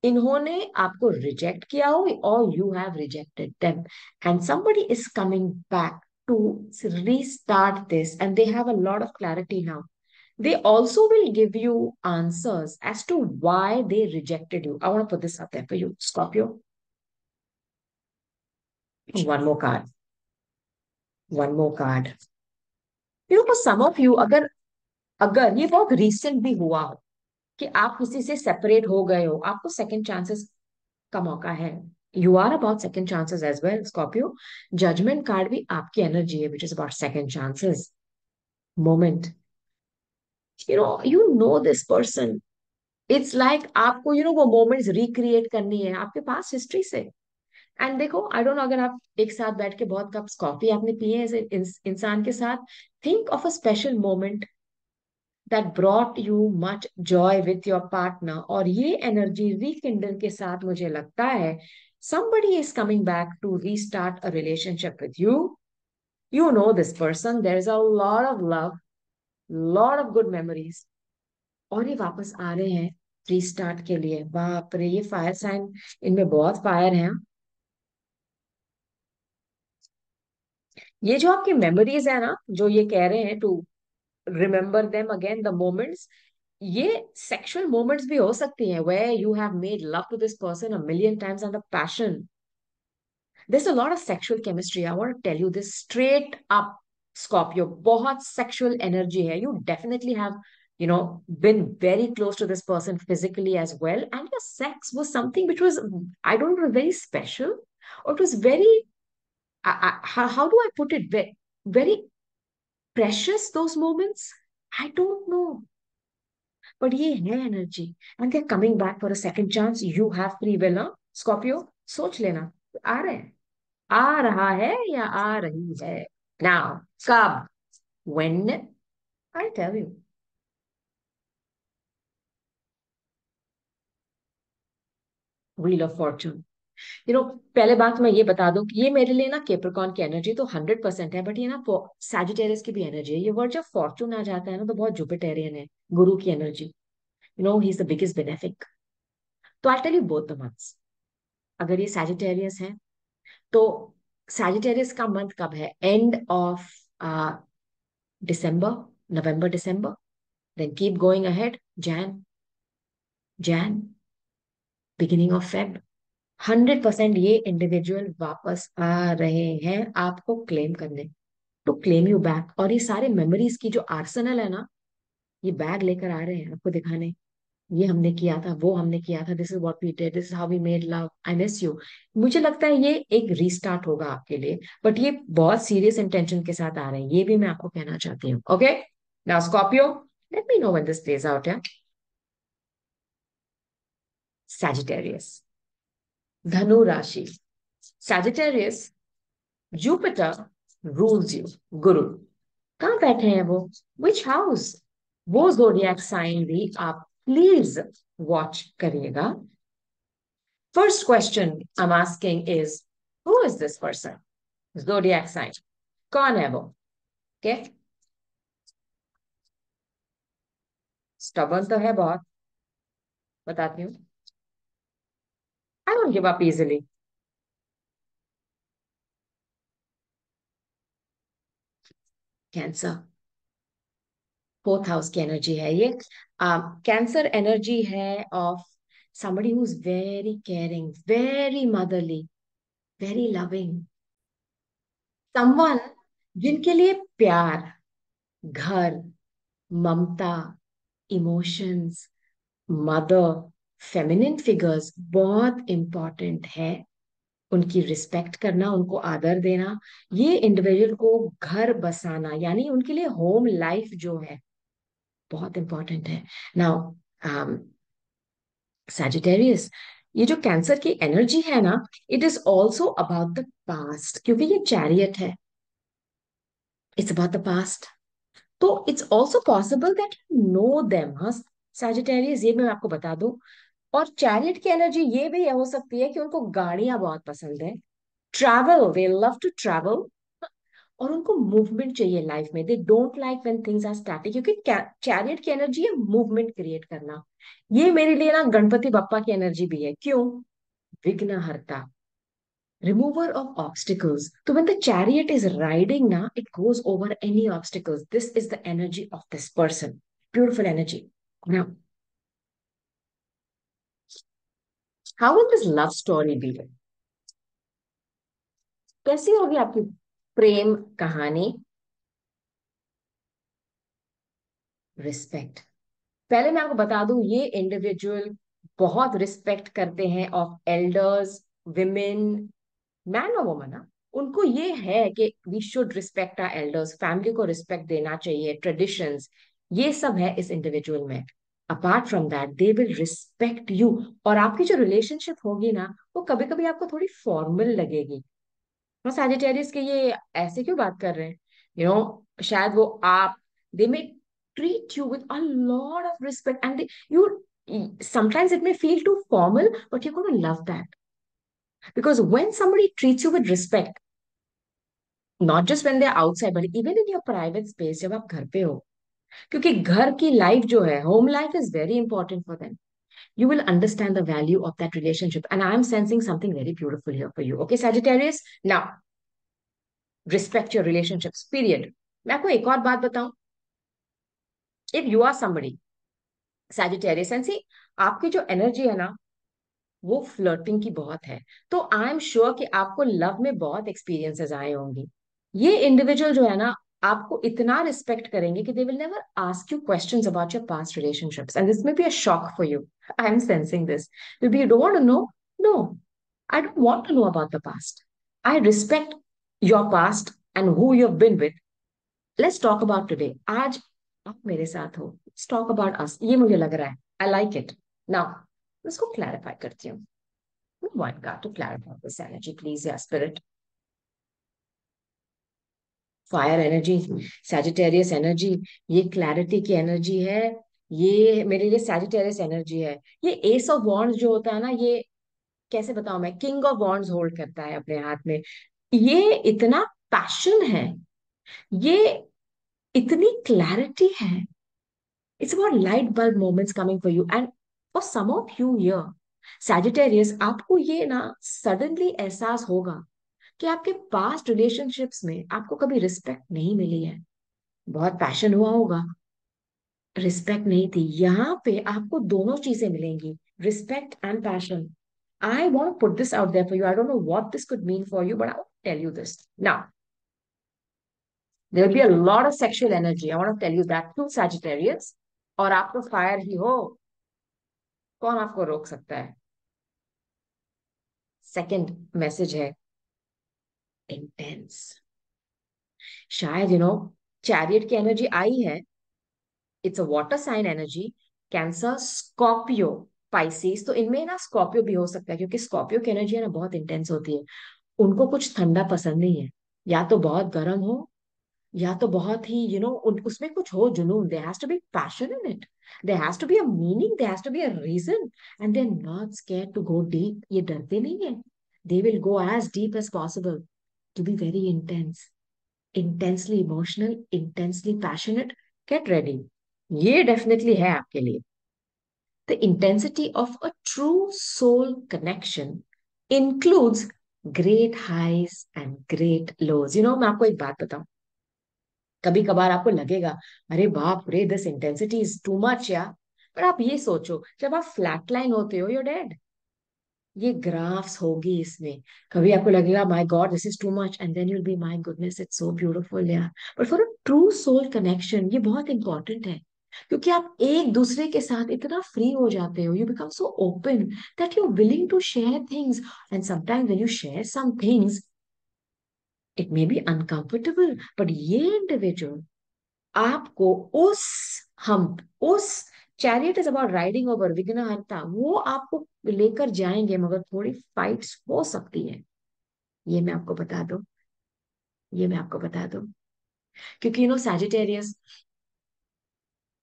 इन्होंने आपको रिजेक्ट किया हो और you have rejected them, and somebody is coming back to restart this, and they have a lot of clarity now. They also will give you answers as to why they rejected you. I want to put this up there for you, Scorpio. One more card. One more card. For some of you, अगर अगर ये बहुत रिसेंट भी हुआ हो कि आप किसी से सेपरेट हो गए हो, आपको सेकंड चांसेस का मौका है। You are about second chances as well, Scorpio. Judgement card भी आपकी एनर्जी है, which is about second chances. Moment, you know this person. It's like आपको वो मोमेंट्स रिक्रिएट करनी है आपके पास हिस्ट्री से। एंड देखो, आई डोंट नो, अगर आप एक साथ बैठ के बहुत कप्स कॉफी आपने पिए हैं ऐसे इंसान के साथ, think of a special moment that brought you much joy with your partner, और ये एनर्जी रिकिंडल के साथ मुझे लगता है somebody is coming back to restart a relationship with you. You know this person, there is a lot of love, lot of good memories, और ये वापस आ रहे हैं रीस्टार्ट के लिए। बाप रे, ये फायर साइन, इनमें बहुत फायर है। ये जो आपकी मेमोरीज है ना, जो ये कह रहे हैं to remember them again the moments, ये सेक्सुअल मोमेंट्स भी हो सकती हैं where you have made love to this person a million times and the passion. There's a lot of sexual chemistry. I want to tell you this straight up, Scorpio. बहुत sexual energy है. You definitely have, been very close to this person physically as well. And your sex was something which was, I don't know, very special. Or it was very, how do I put it? Very, very precious, those moments. I don't know. But ये है energy, and they coming back for a second chance. You have free will, Scorpio. सोच लेना, आ रहे हैं, आ रहा है या आ रही है। नाउ, कब, when, I tell you. Wheel of fortune. पहले बात मैं ये बता दूं कि ये मेरे लिए ना केप्रिकॉन की एनर्जी तो 100% है, बट ये ना सैजिटेरियस की भी एनर्जी है। ये वर्ड जब फॉर्चून आ जाता है ना तो बहुत जुपिटेरियन है, गुरु की energy. He is the biggest benefic. तो I tell you both the months. अगर ये सैजिटेरियस है तो सैजिटेरियस का मंथ कब है? End of December, November December. Then keep going ahead, Jan, beginning of Feb. 100% ये इंडिविजुअल वापस आ रहे हैं आपको क्लेम करने, टू क्लेम यू बैक. और ये सारे मेमोरीज की जो आर्सेनल है ना, ये बैग लेकर आ रहे हैं आपको दिखाने. ये हमने किया था, वो हमने किया था, this is what we did, this is how we made love, I miss you. मुझे लगता है ये एक रीस्टार्ट होगा आपके लिए, बट ये बहुत सीरियस इंटेंशन के साथ आ रहे हैं, ये भी मैं आपको कहना चाहती हूँ. Okay, now Scorpio, late me know when this plays out है. सैजिटेरियस, धनु राशि. सैजिटेरियस, जुपिटर रूल्स यू, गुरु. कहाँ बैठे हैं वो? Which house? वो जोडियक साइन भी आप प्लीज वॉच करिएगा. First question I am asking is, who is this person? Zodiac sign, कौन है वो? ओके, स्टबर्न तो है बहुत, बताती हूँ. I don't give up easily. Cancer, fourth house की एनर्जी है ये. कैंसर एनर्जी है of somebody who's very caring, very motherly, very loving. someone जिनके लिए प्यार, घर, ममता, इमोशंस, मदर, फेमिनिन फिगर्स बहुत इंपॉर्टेंट है. उनकी रिस्पेक्ट करना, उनको आदर देना, ये इंडिविजुअल को घर बसाना, यानी उनके लिए होम लाइफ जो है बहुत इंपॉर्टेंट है. नाउ सैजिटेरियस, ये जो कैंसर की एनर्जी है ना, it is also about the past, क्योंकि ये चैरियट है. It's about the past. तो it's also possible that you know them. हाँ, सैजिटेरियस, ये मैं आपको बता दूं. और चैरियट की एनर्जी ये भी हो सकती है कि उनको गाड़ियां बहुत पसंद है. Travel, they love to travel. और उनको मूवमेंट चाहिए लाइफ में. They don't like when things are static, क्योंकि चैरियट की एनर्जी है मूवमेंट क्रिएट करना. ये मेरे लिए ना गणपति बप्पा की एनर्जी भी है. क्यों? विघ्नहर्ता, remover of obstacles. So when the chariot is riding now, it goes over any obstacles. This is the energy of this person. Beautiful energy. Now, how will this love story be? कैसी होगी आपकी प्रेम कहानी? रिस्पेक्ट. पहले मैं आपको बता दूं, ये इंडिविजुअल बहुत रिस्पेक्ट करते हैं ऑफ एल्डर्स, विमेन, मैन और वुमन ना. उनको ये है कि we should respect our elders, family को रिस्पेक्ट देना चाहिए, ट्रेडिशंस, ये सब है इस इंडिविजुअल में. Apart from that they will respect you. और आपकी जो रिलेशनशिप होगी ना, वो कभी कभी आपको थोड़ी फॉर्मल लगेगी. और सैजिटेरियस के ये ऐसे क्यों बात कर रहे हैं, शायद वो आप, they may treat you with a lot of respect and you, sometimes it may feel too formal, but you're going to love that. Because when somebody treats you with respect, not just when they outside but even in your private space, जब आप घर पे हो, क्योंकि घर की लाइफ जो है, home life is very important for them. You will understand the value of that relationship, and I am sensing something very beautiful here for you. Okay, Sagittarius. Now, respect your relationships. Period. मैं आपको एक और बात बताऊं. If you are somebody, Sagittarius, and see, आपकी जो एनर्जी है ना, वो फ्लर्टिंग की बहुत है. तो आई एम श्योर कि आपको लव में बहुत एक्सपीरियंसेस आए होंगे. ये इंडिविजुअल जो है ना, आपको इतना रिस्पेक्ट करेंगे कि they will never ask you questions about your past relationships, and this may be a shock for you. I M sensing this. Maybe you don't want to know. No, I don't want to know about the past. I respect your past and who you've been with. Let's talk about today. आज आप मेरे साथ हो. Let's talk about us. ये मुझे लग रहा है. I like it. Now, इसको क्लैरिफाई करती हूँ. One got to clarify this energy, please, yeah, spirit. Fire energy, Sagittarius energy, ये क्लैरिटी की एनर्जी है. ये मेरे लिए सैजिटेरियस एनर्जी है. ये एस ऑफ वॉन्ड्स जो होता है ना, ये कैसे बताऊं मैं, किंग ऑफ वॉन्ड्स होल्ड करता है अपने हाथ में. ये इतना पैशन है, ये इतनी क्लैरिटी है, It's about light bulb moments coming for you. And for some of you here, Sagittarius, आपको ये ना सडनली एहसास होगा कि आपके पास्ट रिलेशनशिप्स में आपको कभी रिस्पेक्ट नहीं मिली है। बहुत पैशन हुआ होगा, रिस्पेक्ट नहीं थी। यहाँ पे आपको दोनों चीजें मिलेंगी, respect and passion. I want to put this out there for you. I don't know what this could mean for you, but I want to tell you this. Now, there will be a lot of sexual energy. I want to tell you that too, Sagittarius. और आप तो फायर ही हो, कौन आपको रोक सकता है? सेकंड मैसेज है इंटेंस। शायद चैरियट की एनर्जी आई है। It's a water sign energy, Cancer, Scorpio, Pisces. तो इनमें ना स्कॉर्पियो भी हो सकता है, क्योंकि स्कॉर्पियो की एनर्जी है ना बहुत इंटेंस होती है। उनको कुछ ठंडा पसंद नहीं है, या तो बहुत गर्म हो, या तो बहुत ही उसमें कुछ हो जुनून। There has to be passion in it, there has to be a meaning, there has to be a reason, and they are not scared to go deep. ये डरते नहीं है, they will go as deep as possible to be very intense, intensely emotional, intensely passionate. Get ready, ये डेफिनेटली है आपके लिए। The intensity of a true soul connection includes great highs and great lows. मैं आपको एक बात बताऊं, कभी कभार आपको लगेगा अरे बाप रे, this intensity is too much या। पर आप ये सोचो, जब आप फ्लैट लाइन होते हो, you're डेड। ये ग्राफ्स होगी इसमें, कभी आपको लगेगा my god this is too much, and then you'll be my goodness it's so beautiful यार। But for a true soul connection ये बहुत इंपॉर्टेंट है, क्योंकि आप एक दूसरे के साथ इतना फ्री हो जाते हो, you become so open that you are willing to share things. And sometimes when you share some things, it may be uncomfortable, but ये इंडिविजुअल आपको उस हम उस chariot is about riding over Vighnaharta, वो आपको लेकर जाएंगे, मगर थोड़ी फाइट्स हो सकती है। ये मैं आपको बता दूं, ये मैं आपको बता दूं, क्योंकि सैजिटेरियस,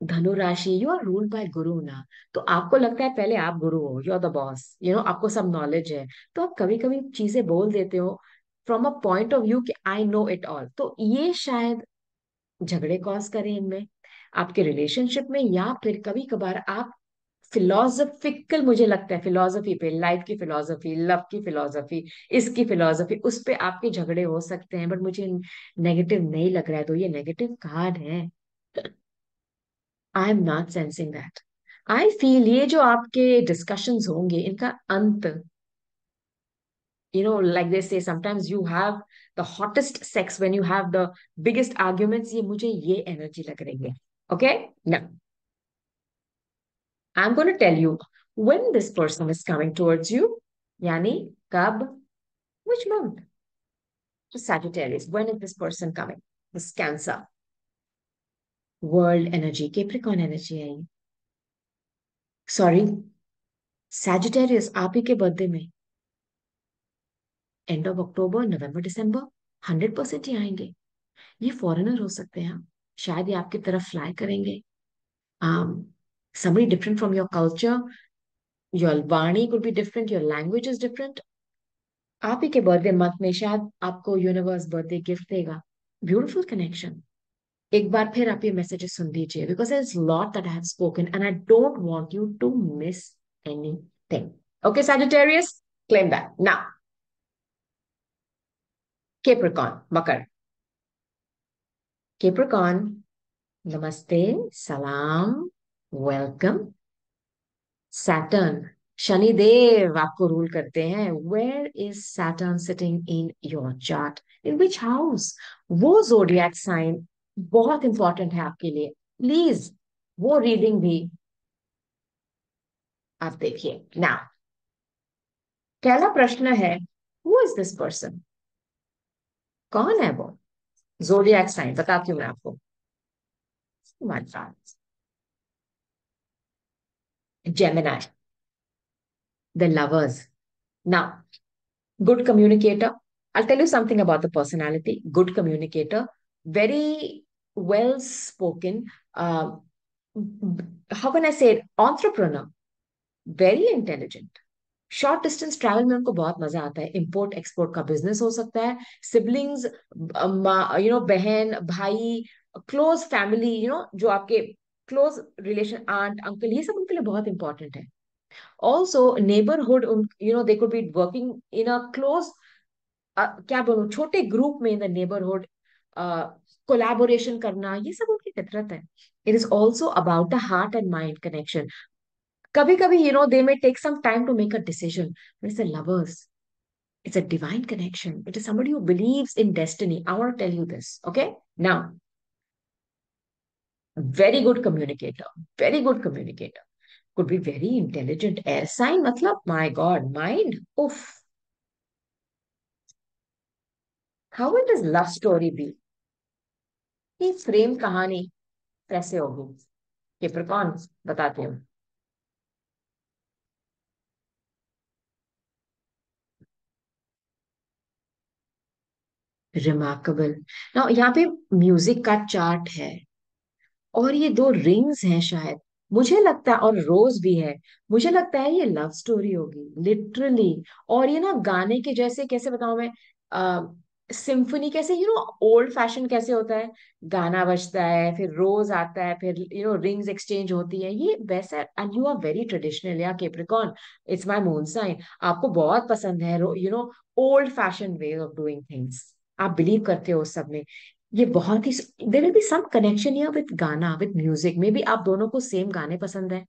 धनु राशि, यू आर रूल्ड बाय गुरु ना। तो आपको लगता है पहले आप गुरु हो, यू आर द बॉस, आपको सब नॉलेज है। तो आप कभी कभी चीजें बोल देते हो from a point of view कि आई नो इट ऑल। तो ये शायद झगड़े कॉज करें इनमें, आपके रिलेशनशिप में, या फिर कभी कभार आप फिलोसफिकल, मुझे लगता है फिलोसफी पे, लाइफ की फिलोसफी, लव की फिलोसफी, इसकी फिलोसफी, उस पे आपके झगड़े हो सकते हैं। बट मुझे नेगेटिव नहीं लग रहा है, तो ये नेगेटिव कार्ड है। I am not sensing that. I feel ये जो आपके डिस्कशंस होंगे, इनका अंत, like they say, sometimes you have the hottest sex when you have the biggest arguments, ये मुझे ये एनर्जी लग रही है। Okay, now I'm going to tell you when this person is coming towards you, yani kab, which month? To Sagittarius, when is this person coming? This Cancer, world energy, Capricorn energy है ये। सॉरी, Sagittarius आप ही के बर्थडे में, एंड ऑफ अक्टूबर, नवंबर, दिसंबर, 100% ही आएंगे। ये फॉरेनर हो सकते हैं, शायद ये आपकी तरफ फ्लाई करेंगे। um somebody different from your culture, your Vani could be different, your language is different। आप ही के बर्थडे मंथ में शायद आपको यूनिवर्स बर्थडे गिफ्ट देगा। Beautiful connection. एक बार फिर आप ये मैसेजेस सुन लीजिए, because there is lot that I have spoken and I don't want you to miss anything. Okay Sagittarius, claim that now. Capricorn, Makar. Capricorn, नमस्ते, सलाम, वेलकम। सैटर्न, शनिदेव आपको रूल करते हैं। Where is Saturn sitting in your chart, in which house? वो जोडियक साइन बहुत इंपॉर्टेंट है आपके लिए, प्लीज वो रीडिंग भी आप देखिए। नाउ, पहला प्रश्न है, हु इज दिस पर्सन? कौन है वो? जोडियक साइन बताती हूँ मैं आपको। Gemini, the lovers. Now, good communicator. I'll tell you something about the personality. Good communicator, very well spoken. How can I say it? Entrepreneur, very intelligent. Short distance travel में उनको बहुत मजा आता है। इंपोर्ट एक्सपोर्ट का बिजनेस हो सकता है। सिबलिंग्स, बहन भाई, क्लोज फैमिली, जो आपके क्लोज रिलेशन, आंट अंकल, ये सब उनके लिए बहुत इंपॉर्टेंट है. Also neighbourhood, they could be working in a close, क्या बोलूं, छोटे ग्रुप में इन द नेबरहुड, कोलैबोरेशन करना, ये सब उनकी फितरत है. It is also about the heart and mind connection. कभी कभी they may take some time to make a decision. It's the lovers, it's a divine connection. It is somebody who believes in destiny. I want to tell you this, okay? Now, very good communicator, very good communicator. Could be very intelligent. Air sign, matlab, my God, mind. Oof. How will this love story be? ये प्रेम कहानी कैसे होगी? कैप्रिकॉन, बताती हूँ. रिमार्केबल. ना यहाँ पे म्यूजिक का चार्ट है, और ये दो रिंग्स हैं शायद, मुझे लगता है, और रोज भी है. मुझे लगता है ये लव स्टोरी होगी लिटरली. और ये ना गाने के जैसे, कैसे बताऊं मैं, सिम्फनी कैसे, ओल्ड फैशन कैसे होता है, गाना बजता है, फिर रोज आता है, फिर रिंग्स एक्सचेंज होती है, ये वैसा. And you are very traditional या Capricorn. It's my moon sign. आपको बहुत पसंद है old fashion way of doing things. आप बिलीव करते हो उस सब में. ये बहुत ही, there will be some connection here with गाना, विद म्यूजिक. मे बी आप दोनों को सेम गाने पसंद है,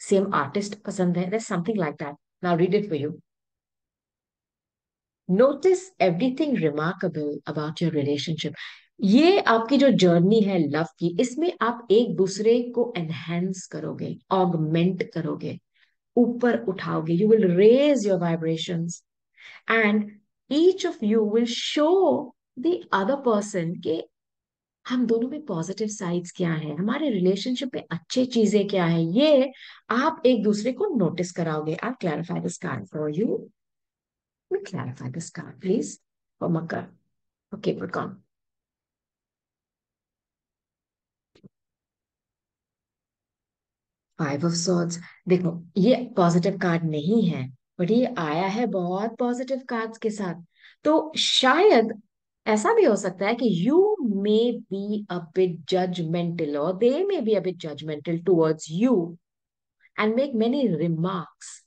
सेम आर्टिस्ट पसंद है. That's something like that. Now read it for you. Notice everything remarkable about your relationship. ये आपकी जो जर्नी है लव की, इसमें आप एक दूसरे को एनहेंस करोगे, ऑगमेंट करोगे, ऊपर उठाओगे. You will raise your vibrations, and each of you will show the other person के हम दोनों में पॉजिटिव साइड्स क्या है, हमारे रिलेशनशिप में अच्छी चीजें क्या है, ये आप एक दूसरे को नोटिस कराओगे. I clarify this card for you. Clarify this card please for मकर. Okay, Capricorn. 5 of Swords. देखो, ये पॉजिटिव कार्ड नहीं है, बट ये आया है बहुत पॉजिटिव कार्ड्स के साथ. तो शायद ऐसा भी हो सकता है कि you may be a bit judgmental, और they may be a bit judgmental towards you, and make many remarks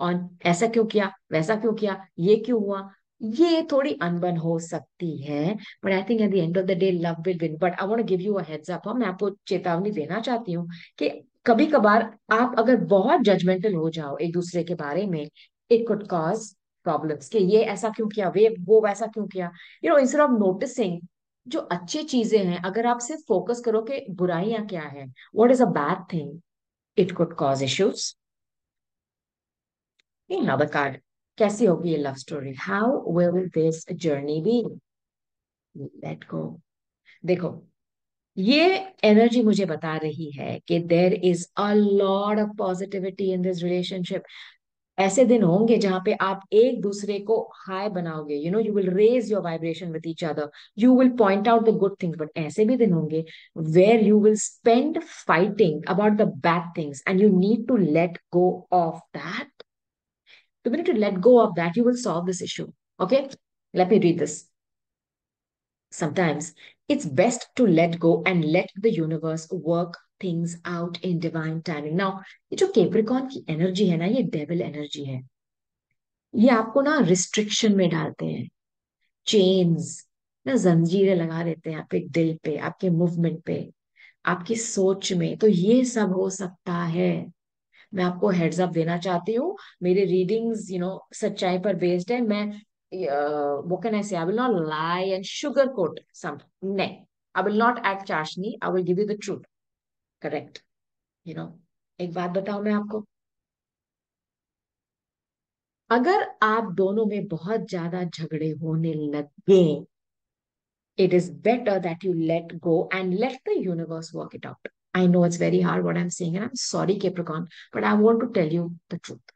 on ऐसा क्यों किया, वैसा क्यों किया, ये क्यों हुआ. ये थोड़ी अनबन हो सकती है, but I think at the end of the day love will win. But I want to give you a heads up. मैं आपको चेतावनी देना चाहती हूँ कि कभी कभार आप अगर बहुत जजमेंटल हो जाओ एक दूसरे के बारे में, इट कुड कॉज प्रॉब्लम्स. कि ये ऐसा क्यों किया, वे वो वैसा क्यों किया. इंस्टेड ऑफ नोटिसिंग जो अच्छी चीजें हैं, अगर आप सिर्फ फोकस करो कि बुराइयां क्या है, what is a bad thing, it could cause issues. Another card. कैसी होगी ये love story? How will this journey be? Let go. देखो, ये एनर्जी मुझे बता रही है कि there is a lot of positivity in this relationship. ऐसे दिन होंगे जहां पे आप एक दूसरे को हाई बनाओगे. You will raise your vibration with each other. You will point out the good things. But ऐसे भी दिन होंगे where you will spend fighting about the bad things, and you need to let go of that. The minute you let go of that, you will solve this issue. Okay? Let me read this. Sometimes it's best to let go and let the universe work things out in divine timing. Now, ये जो Capricorn की एनर्जी है ना, ये डेविल एनर्जी है. ये आपको ना रिस्ट्रिक्शन में डालते हैं, चेन्स, ना जंजीरें लगा देते हैं आपके दिल पे, आपके मूवमेंट पे, आपकी सोच में. तो ये सब हो सकता है. मैं आपको हेड्स अप देना चाहती हूँ. मेरे रीडिंग्स सच्चाई पर बेस्ड है. मैं वो can I say, I will not lie and sugar coat some. नहीं, आई विल नॉट एक्ट चाशनी. I will give you the truth. Correct. You know एक बात बताऊं मैं आपको, अगर आप दोनों में बहुत ज्यादा झगड़े होने लगे, it is better that you let go and let the universe work it out. I know it's very hard what I'm saying, and I'm sorry, Capricorn, but I want to tell you the truth.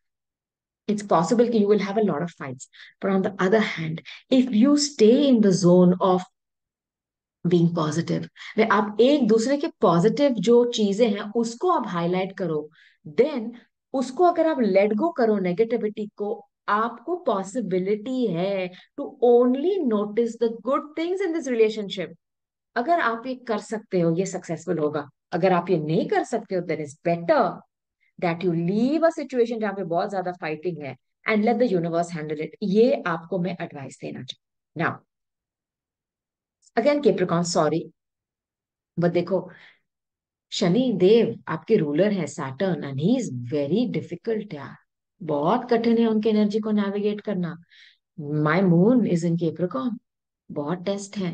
It's possible that you will have a lot of fights. But on the other hand, if you stay in the zone of being positive, वे आप एक दूसरे के पॉजिटिव जो चीजें हैं उसको आप हाईलाइट करो, देन उसको अगर आप लेट गो करो नेगेटिविटी को, आपको पॉसिबिलिटी है to only notice the good things in this relationship. अगर आप ये कर सकते हो, ये सक्सेसफुल होगा। अगर आप ये नहीं कर सकते हो, then is better that you leave a situation जहां पे बहुत ज्यादा फाइटिंग है, and let the universe handle it. ये आपको मैं एडवाइस देना चाहूँ। Now again Capricorn, sorry, but देखो, शनि देव आपके रूलर है Saturn, and he is very difficult यार। बहुत कठिन है उनकी एनर्जी को नेविगेट करना। My moon is in Capricorn. बहुत टेस्ट है,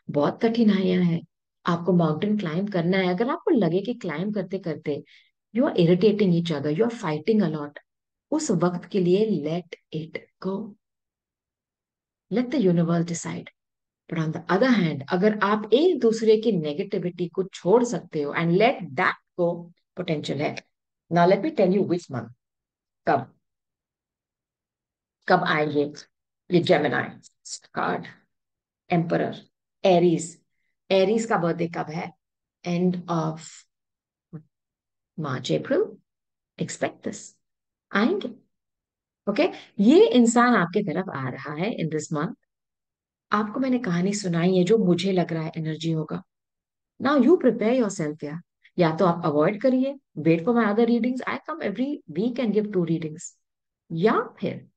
बहुत कठिनाइयां हैं। आपको माउंटेन क्लाइंब करना है। अगर आपको लगे कि क्लाइंब करते करते you are irritating each other, you are fighting a lot, उस वक्त के लिए let it go, let the universe decide. But on the other hand, अगर आप एक दूसरे की नेगेटिविटी को छोड़ सकते हो and let that go, potential है। Now let me tell you which month, कब कब आएंगे ये Gemini card, emperor, Aries. Aries का बर्थडे कब है? End of March April, expect this, आएंगे। ओके, ये इंसान आपके तरफ आ रहा है इन दिस मंथ। आपको मैंने कहानी सुनाई है जो मुझे लग रहा है एनर्जी होगा। Now you prepare yourself या तो आप अवॉइड करिए, wait for my other readings, I come every week and give 2 readings. या फिर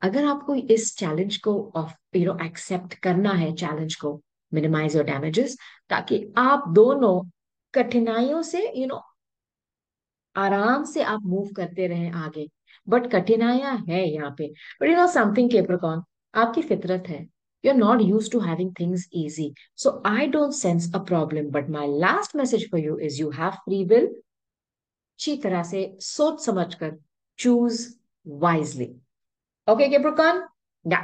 अगर आपको इस चैलेंज को ऑफ एक्सेप्ट करना है, चैलेंज को, मिनिमाइज योर डैमेजेस, ताकि आप दोनों कठिनाइयों से आराम से आप मूव करते रहें आगे। बट कठिनाइयां है यहाँ पे। बट समथिंग केप्रिकॉन, आपकी फितरत है, you are not use to having things easy, so I don't sense a problem. But my last message for you is you have free will. अच्छी तरह से सोच समझ कर चूज वाइजली। ओके केप्रिकॉन, या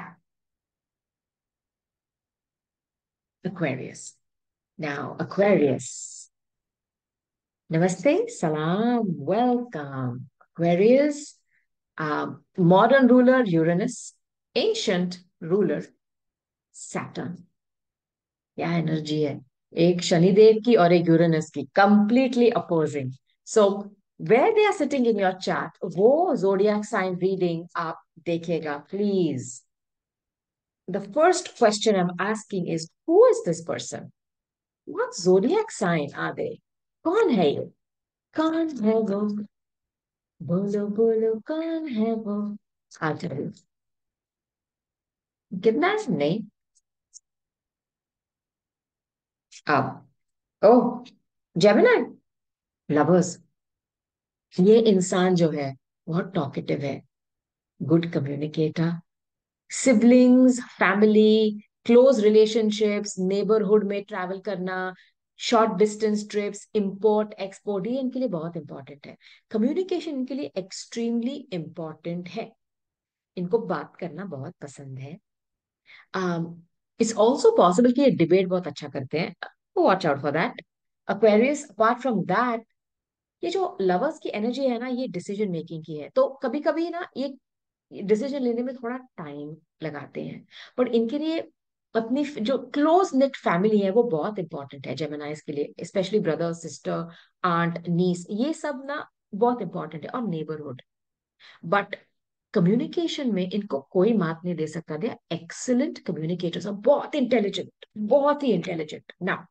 Aquarius. Now, Aquarius. Namaste, salam, welcome. Aquarius, modern ruler Uranus, ancient ruler Saturn. क्या एनर्जी है, एक शनिदेव की और एक यूरेनस की, completely opposing. So where they are sitting in your chart, वो जोडियाक साइन रीडिंग आप देखिएगा please. The first question I am asking is, who is this person? What zodiac sign are they? कौन है ये? कौन है वो? बोलो बोलो कौन है वो? I'll tell you. कितना है? नहीं। अब ओह, जेमिनी, लवर्स। ये इंसान जो है बहुत टॉकेटिव है, good communicator, siblings, family, close relationships, neighbourhood में ट्रैवल करना, short distance trips, import export, ये इनके लिए बहुत इंपॉर्टेंट है। कम्युनिकेशन इनके लिए एक्सट्रीमली इंपॉर्टेंट है। इनको बात करना बहुत पसंद है। इट्स ऑल्सो पॉसिबल कि ये डिबेट बहुत अच्छा करते हैं, watch out for that. Aquarius, apart from that, ये जो लवर्स की एनर्जी है ना, ये डिसीजन मेकिंग की है। तो कभी कभी ना ये डिसीजन लेने में थोड़ा टाइम लगाते हैं। बट इनके लिए अपनी जो क्लोज नेट फैमिली है वो बहुत इंपॉर्टेंट है जेमिनाइज के लिए, स्पेशली ब्रदर, सिस्टर, आंट, नीस, ये सब ना बहुत इंपॉर्टेंट है, और नेबरहुड। बट कम्युनिकेशन में इनको कोई मात नहीं दे सकता, दे एक्सीलेंट कम्युनिकेटर्स, बहुत इंटेलिजेंट, बहुत ही इंटेलिजेंट ना।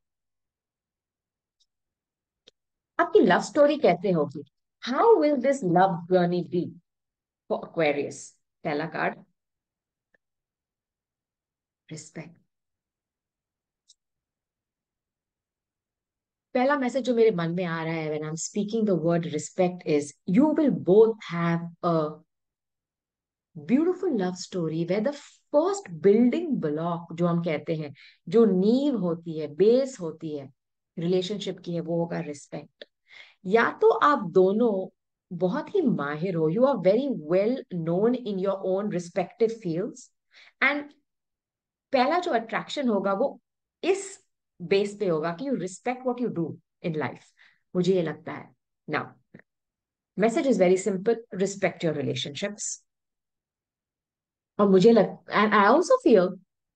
आपकी लव स्टोरी कैसे होगी? How will this love journey be for Aquarius? पहला कार्ड, रिस्पेक्ट। पहला मैसेज जो मेरे मन में आ रहा है when I am speaking the word respect is, you will both have a beautiful love story where the first building block जो हम कहते हैं, जो नींव होती है, बेस होती है रिलेशनशिप की, है वो होगा रिस्पेक्ट। या तो आप दोनों बहुत ही माहिर हो, you are very well known in your own respective fields, and पहला जो अट्रैक्शन होगा वो इस बेस पे होगा कि you respect what you do in life. मुझे ये लगता है। Now message is very simple, respect your relationships. और मुझे लग and I also feel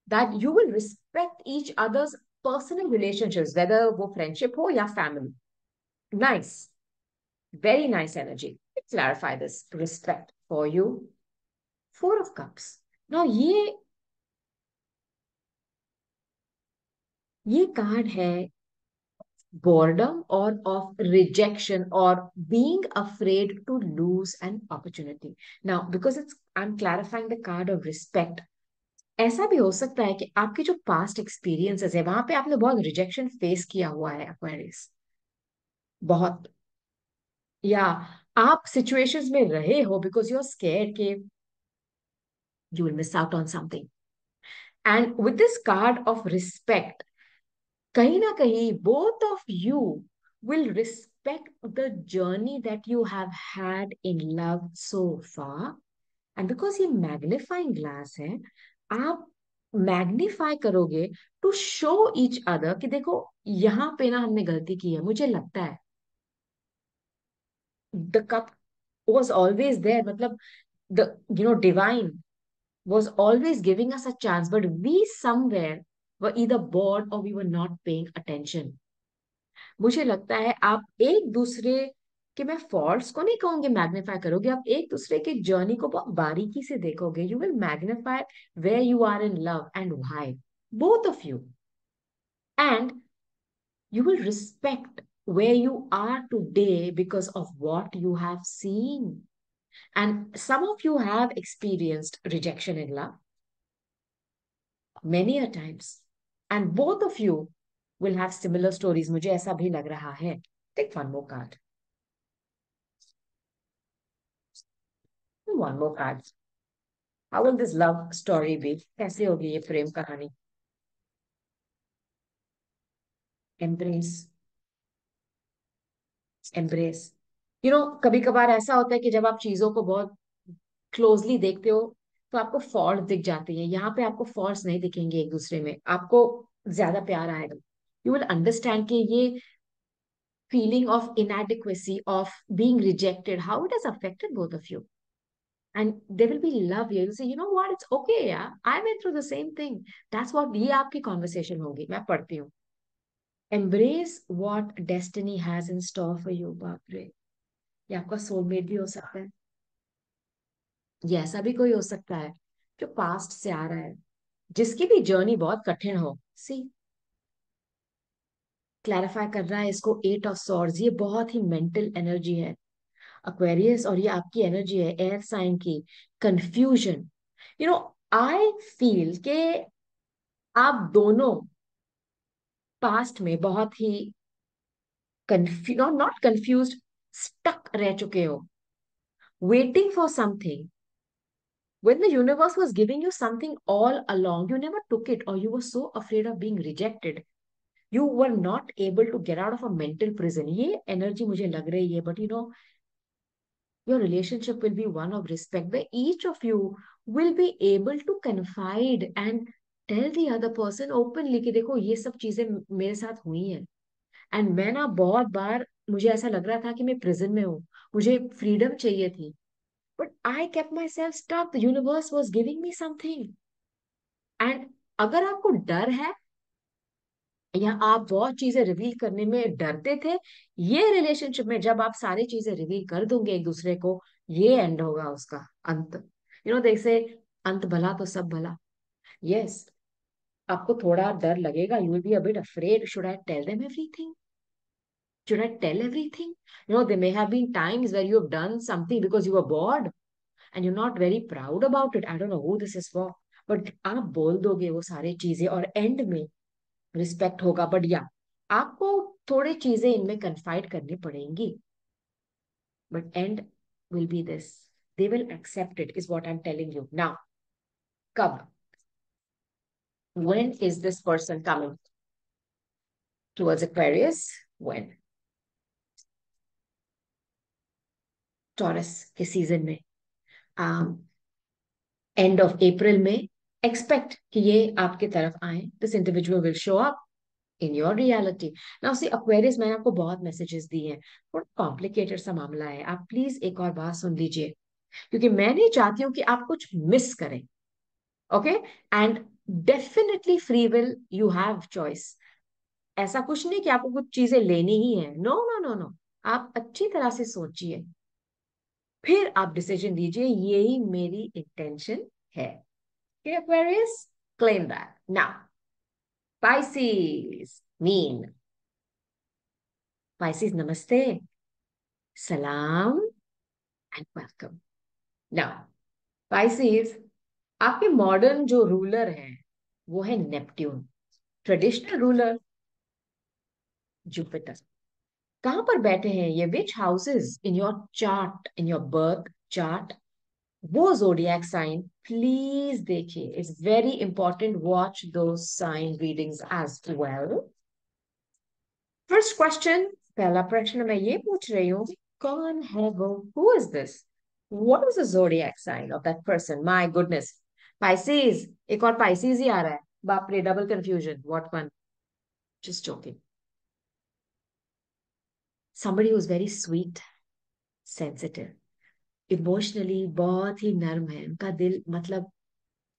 that you will respect each others personal relationships, whether वो फ्रेंडशिप हो या family. Nice, very nice energy. Clarify this respect for you. 4 of Cups। नाउ ये ये कार्ड है boredom or of rejection or being afraid to lose an opportunity. Now, because I'm clarifying the card of respect, ऐसा भी हो सकता है कि आपके जो पास्ट एक्सपीरियंसेस है वहां पे आपने बहुत रिजेक्शन फेस किया हुआ है एक्वेरियस, बहुत, या आप सिचुएशंस में रहे हो बिकॉज यू आर स्केर्ड कि you will miss out on something, and with this card of respect, कहीं ना कहीं both of you will respect the journey that you have had in love so far. And because ये मैग्नीफाइंग ग्लास है, आप मैग्नीफाई करोगे टू शो ईच अदर कि देखो यहाँ पे ना हमने गलती की है, मुझे लगता है the cup was always there, मतलब the divine was always giving us a chance, but we somewhere were either bored or we were not paying attention. मुझे लगता है आप एक दूसरे के, मैं फॉल्ट्स को नहीं कहूंगी मैग्नीफाई करोगे, आप एक दूसरे की जर्नी को बहुत बारीकी से देखोगे, you will magnify where you are in love and why, both of you, and you will respect where you are today because of what you have seen. And some of you have experienced rejection in love many a times, and both of you will have similar stories, मुझे ऐसा भी लग रहा है. Take one more card. One more card. How will this love story be? कैसे होगी ये प्रेम कहानी? Embrace. Embrace. कभी कभार ऐसा होता है कि जब आप चीजों को बहुत क्लोजली देखते हो तो आपको फॉल्ट दिख जाती है, यहाँ पे आपको फॉल्ट्स नहीं दिखेंगे एक दूसरे में, आपको ज्यादा प्यार आएगा. यू विल अंडरस्टैंड कि ये feeling of inadequacy, of being rejected, how it has affected both of you. And there will be love here. You'll say, you know what, it's okay, yeah. I went through the same thing. That's what ये आपकी conversation होगी. मैं पढ़ती हूँ. Embrace what destiny has in store for you. बाप रे, ये आपका soulmate भी हो सकता है. ये ऐसा भी कोई हो सकता है जो पास्ट से आ रहा है, जिसकी भी जर्नी बहुत कठिन हो. सी, क्लैरिफाई कर रहा है इसको 8 ऑफ सॉर्ड्स, ये बहुत ही मेंटल एनर्जी है अक्वेरियस, और ये आपकी एनर्जी है एयर साइन की, कंफ्यूजन. आई फील के आप दोनों पास्ट में बहुत ही नॉट कंफ्यूज, स्टक रह चुके हो, waiting for something. When the universe was giving you something all along, you never took it, or you were so afraid of being rejected. You were not able to get out of a mental prison. ये एनर्जी मुझे लग रही है, but your relationship will be one of respect where each of you will be able to confide and tell the other person openly कि देखो ये सब चीजें मेरे साथ हुई हैं, एंड मैं ना बहुत बार मुझे ऐसा लग रहा था कि मैं प्रिजन में हूँ, मुझे फ्रीडम चाहिए थी, but I kept myself stuck, the universe was giving me something. And अगर आपको डर है या आप बहुत चीजें रिवील करने में डरते थे, ये रिलेशनशिप में जब आप सारी चीजें रिवील कर दोगे एक दूसरे को, ये एंड होगा उसका अंत. जैसे अंत भला तो सब भला. यस, आपको थोड़ा डर लगेगा, you will be a bit afraid, should I tell them everything, should I tell everything? There may have been times where you have done something because you were bored and you're not very proud about it. I don't know who this is for, but आप बोल दोगे वो सारी चीजें और एंड में रिस्पेक्ट होगा. बट या आपको थोड़ी चीजें इनमें कन्फाइड करनी पड़ेंगी, but and will be this, they will accept it, is what I am telling you now. कब, when is this person coming towards Aquarius? When? Taurus के सीजन में, एंड ऑफ अप्रैल में एक्सपेक्ट कि ये आपके तरफ आए. This individual will show up in your reality. Now see Aquarius, मैंने आपको बहुत मैसेजेस दिए हैं, थोड़ा कॉम्प्लिकेटेड सा मामला है, आप प्लीज एक और बात सुन लीजिए, क्योंकि मैं नहीं चाहती हूँ कि आप कुछ मिस करें. Okay, and definitely free will, you have choice. ऐसा कुछ नहीं कि आपको कुछ चीजें लेनी ही है, नो नो नो नो. आप अच्छी तरह से सोचिए, फिर आप डिसीजन दीजिए, यही मेरी इंटेंशन है. Aquarius, claim that now. Pisces mean. Pisces, namaste, salam and welcome. Now, Pisces, आपके मॉडर्न जो रूलर हैं वो है नेपट्यून। Traditional ruler Jupiter. कहां पर बैठे हैं ये? Which houses in your chart, in your birth chart? वो जोडियक साइन प्लीज देखिए, इट्स वेरी इंपॉर्टेंट, वॉच दो sign readings as well. First question, पहला प्रश्न मैं ये पूछ रही हूँ कि कौन है वो? Who is this? What is the zodiac sign of that person? My goodness, Pisces. एक और पाइसेस ही आ रहा है, बाप रे, double confusion, what one? Just joking. somebody who's very sweet, sensitive, emotionally बहुत ही नर्म है, उनका दिल मतलब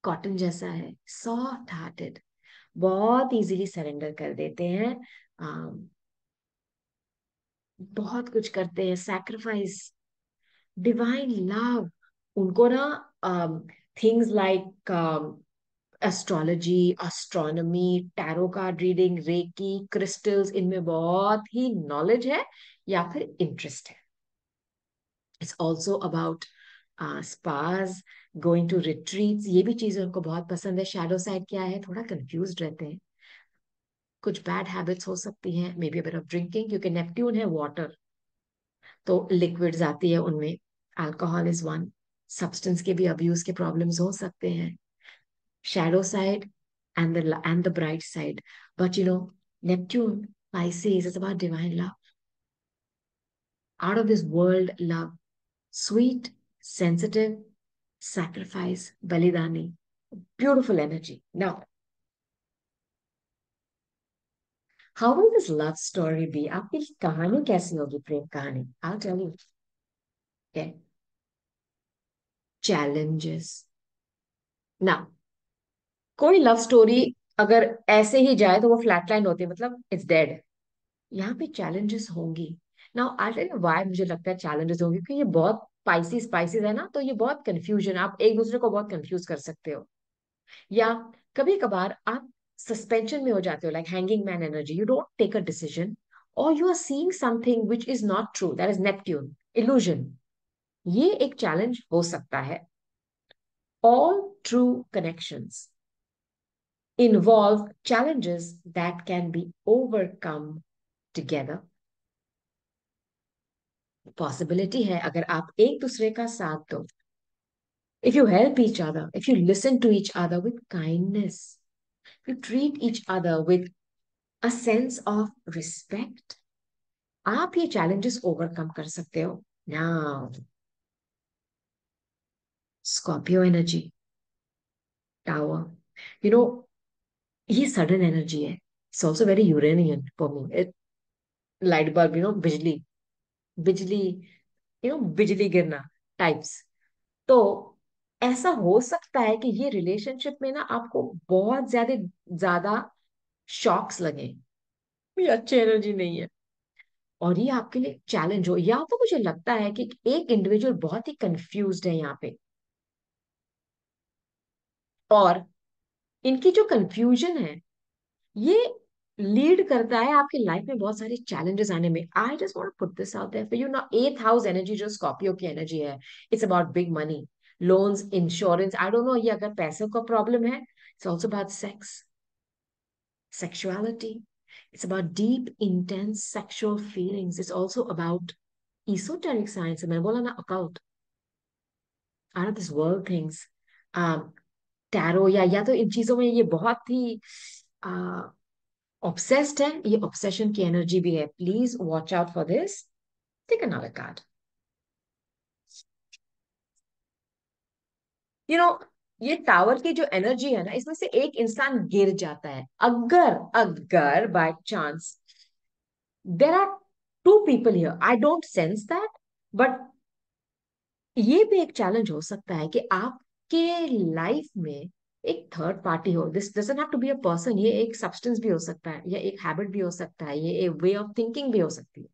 कॉटन जैसा है, सॉफ्ट हार्टेड, बहुत इजीली सरेंडर कर देते हैं, um, बहुत कुछ करते हैं, सैक्रिफाइस, डिवाइन लव। उनको ना things like astrology, astronomy, tarot card reading, reiki, crystals, इनमें बहुत ही नॉलेज है या फिर इंटरेस्ट है। It's also about spas, going to retreats, ये भी चीजें उनको बहुत पसंद है। शैडो साइड क्या है? थोड़ा कंफ्यूज रहते हैं, कुछ बैड हैबिट्स हो सकती हैं, मे be a bit of drinking, क्योंकि नेपट्यून है वाटर, तो लिक्विड्स आती है उनमें, अल्कोहल इज वन। सब्सटेंस के भी अब्यूज के प्रॉब्लम्स हो सकते हैं। Shadow side and the bright side, but Neptune, Pisces, is about divine love, out of this world love, sweet, sensitive, sacrifice, balidani, beautiful energy. Now, how will this love story be? आपकी कहानी कैसी होगी, प्रेम कहानी? I'll tell you. Okay. Challenges. Now, कोई लव स्टोरी अगर ऐसे ही जाए तो वो फ्लैट लाइन होती है, मतलब इट्स डेड। यहाँ पे चैलेंजेस होंगी। Now I tell you why मुझे लगता है चैलेंजेस होंगी, क्योंकि ये बहुत स्पाइसी स्पाइसीज है ना, तो ये बहुत कंफ्यूजन, आप एक दूसरे को बहुत कंफ्यूज कर सकते हो, या कभी कभार आप सस्पेंशन में हो जाते हो, like hanging man energy, you don't take a decision, और you are seeing something which is not true, that is Neptune, illusion. ये एक चैलेंज हो सकता है। All true connections involve challenges that can be overcome together. Possibility है अगर आप एक दूसरे का साथ दो, if you help each other, if you listen to each other with kindness, you treat each other with a sense of respect, आप ये challenges overcome कर सकते हो। Now, Scorpio energy, tower, you know, ये sudden energy है, it's also very Uranian for me, it, light bulb, बिजली, बिजली, बिजली गिरना टाइप्स। तो ऐसा हो सकता है कि ये रिलेशनशिप में ना आपको बहुत ज्यादा ज्यादा शॉक्स लगे, ये अच्छी एनर्जी नहीं है, और ये आपके लिए चैलेंज हो, या तो मुझे लगता है कि एक इंडिविजुअल बहुत ही कंफ्यूज्ड है यहाँ पे, और इनकी जो कंफ्यूजन है ये लीड करता है आपकी लाइफ में बहुत सारे चैलेंजेस आने में। I just want to put this out there for you ना, एथ हाउस एनर्जी जो स्कॉर्पियो की एनर्जी है, it's about big money, loans, insurance, I don't know, ये अगर पैसों का प्रॉब्लम है, it's also about sex, sexuality. It's about deep, intense sexual feelings. It's also about esoteric science. मैंने बोला ना, occult, out of this world things. Tarot, या तो इन चीजों में ये बहुत ही ऑब्सेस्ड है, ये ऑब्सेशन की एनर्जी भी है। Please watch out for this. Take another card. You know ये टावर की जो एनर्जी है ना, इसमें से एक इंसान गिर जाता है, अगर अगर by chance, there are two people here, I don't sense that, but ये भी एक चैलेंज हो सकता है कि आपके लाइफ में एक थर्ड पार्टी हो। This doesn't have to be a person, ये एक सब्सटेंस भी हो सकता है, या एक हैबिट भी हो सकता है, ये एक वे ऑफ थिंकिंग भी हो सकती है।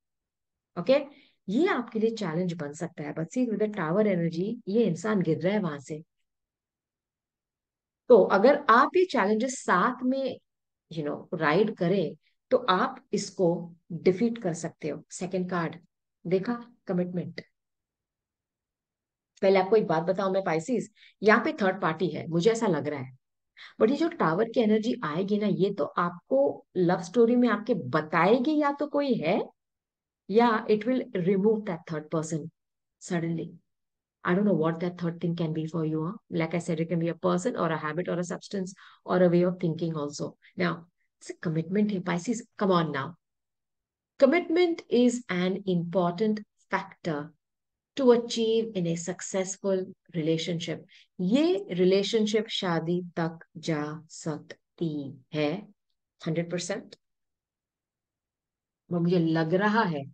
ओके, ये आपके लिए चैलेंज बन सकता है, but see with the tower energy ये इंसान गिर रहा है वहां से। तो अगर आप ये चैलेंजेस साथ में राइड करे, तो आप इसको डिफीट कर सकते हो। सेकंड कार्ड देखा, कमिटमेंट। पहले आपको एक बात बताऊं मैं पाइसिस, यहाँ पे थर्ड पार्टी है मुझे ऐसा लग रहा है, बट ये जो टावर की एनर्जी आएगी ना, ये तो आपको लव स्टोरी में आपके बताएगी या तो कोई है, या it will remove that third person suddenly. I don't know what that third thing can be for you. Huh? Like I said, it can be a person or a habit or a substance or a way of thinking also. Now, it's a commitment here. Pisces, come on now. Commitment is an important factor to achieve in a successful relationship. ये relationship शादी तक जा सकती है 100%। वो मुझे लग रहा है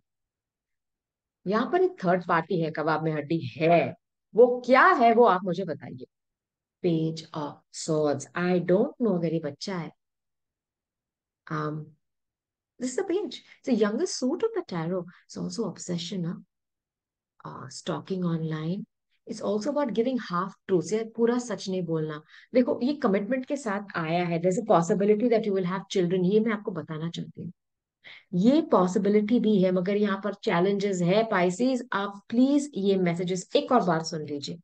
यहाँ पर एक थर्ड पार्टी है, कबाब में हड्डी है। वो क्या है वो आप मुझे बताइए। Page of swords, I don't know अगर ये बच्चा है। um this is the page, it's the youngest suit of the tarot. It's also obsession, huh? Stalking online. It's also about giving half truths, या पूरा सच नहीं बोलना। देखो ये कमिटमेंट के साथ आया है, there's a possibility that you will have children, ये मैं आपको बताना चाहती हूँ। ये पॉसिबिलिटी भी है, मगर यहाँ पर चैलेंजेस है पाइसेस। आप प्लीज ये मैसेजेस एक और बार सुन लीजिए,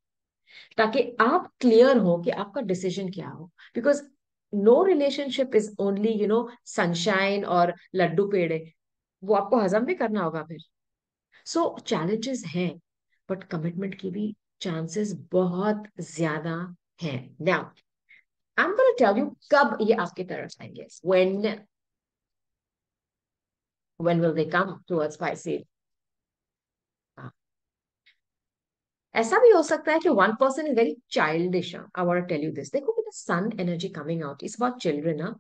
ताकि आप क्लियर हो कि आपका डिसीजन क्या हो। Because no relationship is only sunshine और लड्डू पेड़े, वो आपको हजम भी करना होगा फिर। सो चैलेंजेस हैं, बट कमिटमेंट की भी चांसेस बहुत ज्यादा हैं। Now I am gonna tell you कब ये आपकी तरफ आएंगे। when will they come towards Pisces? ऐसा भी हो सकता है कि one person is very childish. I want to tell you this, देखो the sun energy coming out is about children.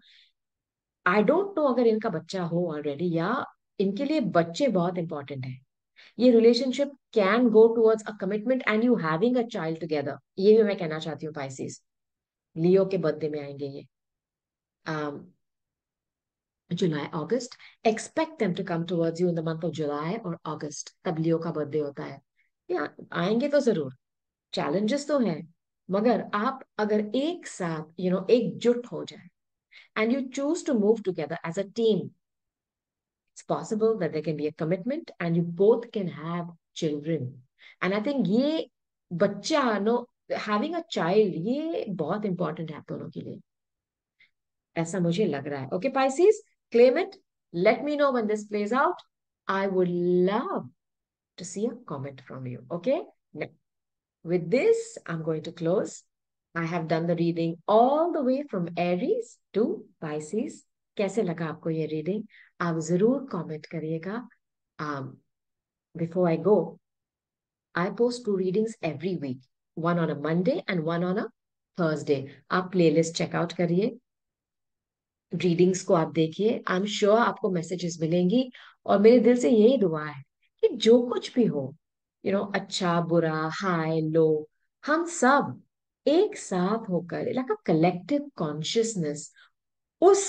I don't know अगर इनका बच्चा हो ऑलरेडी, या इनके लिए बच्चे बहुत इंपॉर्टेंट है। ये relationship can go towards a commitment and you having a child together, ये भी मैं कहना चाहती हूँ पाइसिस। लियो के बर्थडे में आएंगे ये, जुलाई अगस्त। Expect them to come towards you in the month of July और अगस्त, तब लियो का बर्थडे होता है। या आएंगे तो जरूर, चैलेंजेस तो हैं, मगर आप अगर एक साथ एकजुट हो जाए and you choose to move together as a team, it's possible that there can be a commitment and you both can have children. And I think ये बच्चा नो, having a child, ये बहुत important है आप दोनों के लिए, ऐसा मुझे लग रहा है। Okay Pisces, claim it, let me know when this plays out. I would love to see a comment from you. Okay, now, with this I'm going to close. I have done the reading all the way from Aries to Pisces. कैसे लगा आपको ये रीडिंग, आप जरूर कमेंट करिएगा। Before I go, I post 2 readings every week, one on a Monday and one on a Thursday. आप प्लेलिस्ट चेकआउट करिए, रीडिंग्स को आप देखिए, आई एम श्योर आपको मैसेजेस मिलेंगी। और मेरे दिल से यही दुआ है कि जो कुछ भी हो, अच्छा बुरा हाई लो, हम सब एक साथ होकर लाइक अ कलेक्टिव कॉन्शियसनेस उस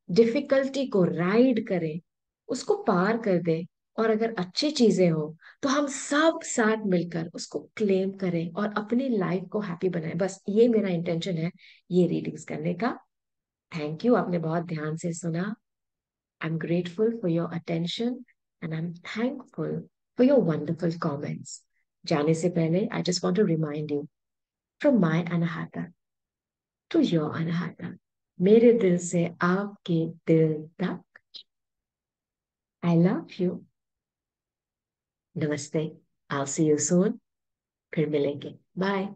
डिफिकल्टी को राइड करें, उसको पार कर दें। और अगर अच्छी चीजें हो तो हम सब साथ मिलकर उसको क्लेम करें और अपनी लाइफ को हैप्पी बनाएं। बस ये मेरा इंटेंशन है ये रीडिंग्स करने का। थैंक यू, आपने बहुत ध्यान से सुना। I am grateful for your attention and I am thankful for your wonderful comments. जाने से पहले I just want to remind you, from my anahata to your anahata, मेरे दिल से आपके दिल तक, आई लव यू। नमस्ते, I'll see you soon, फिर मिलेंगे, बाय।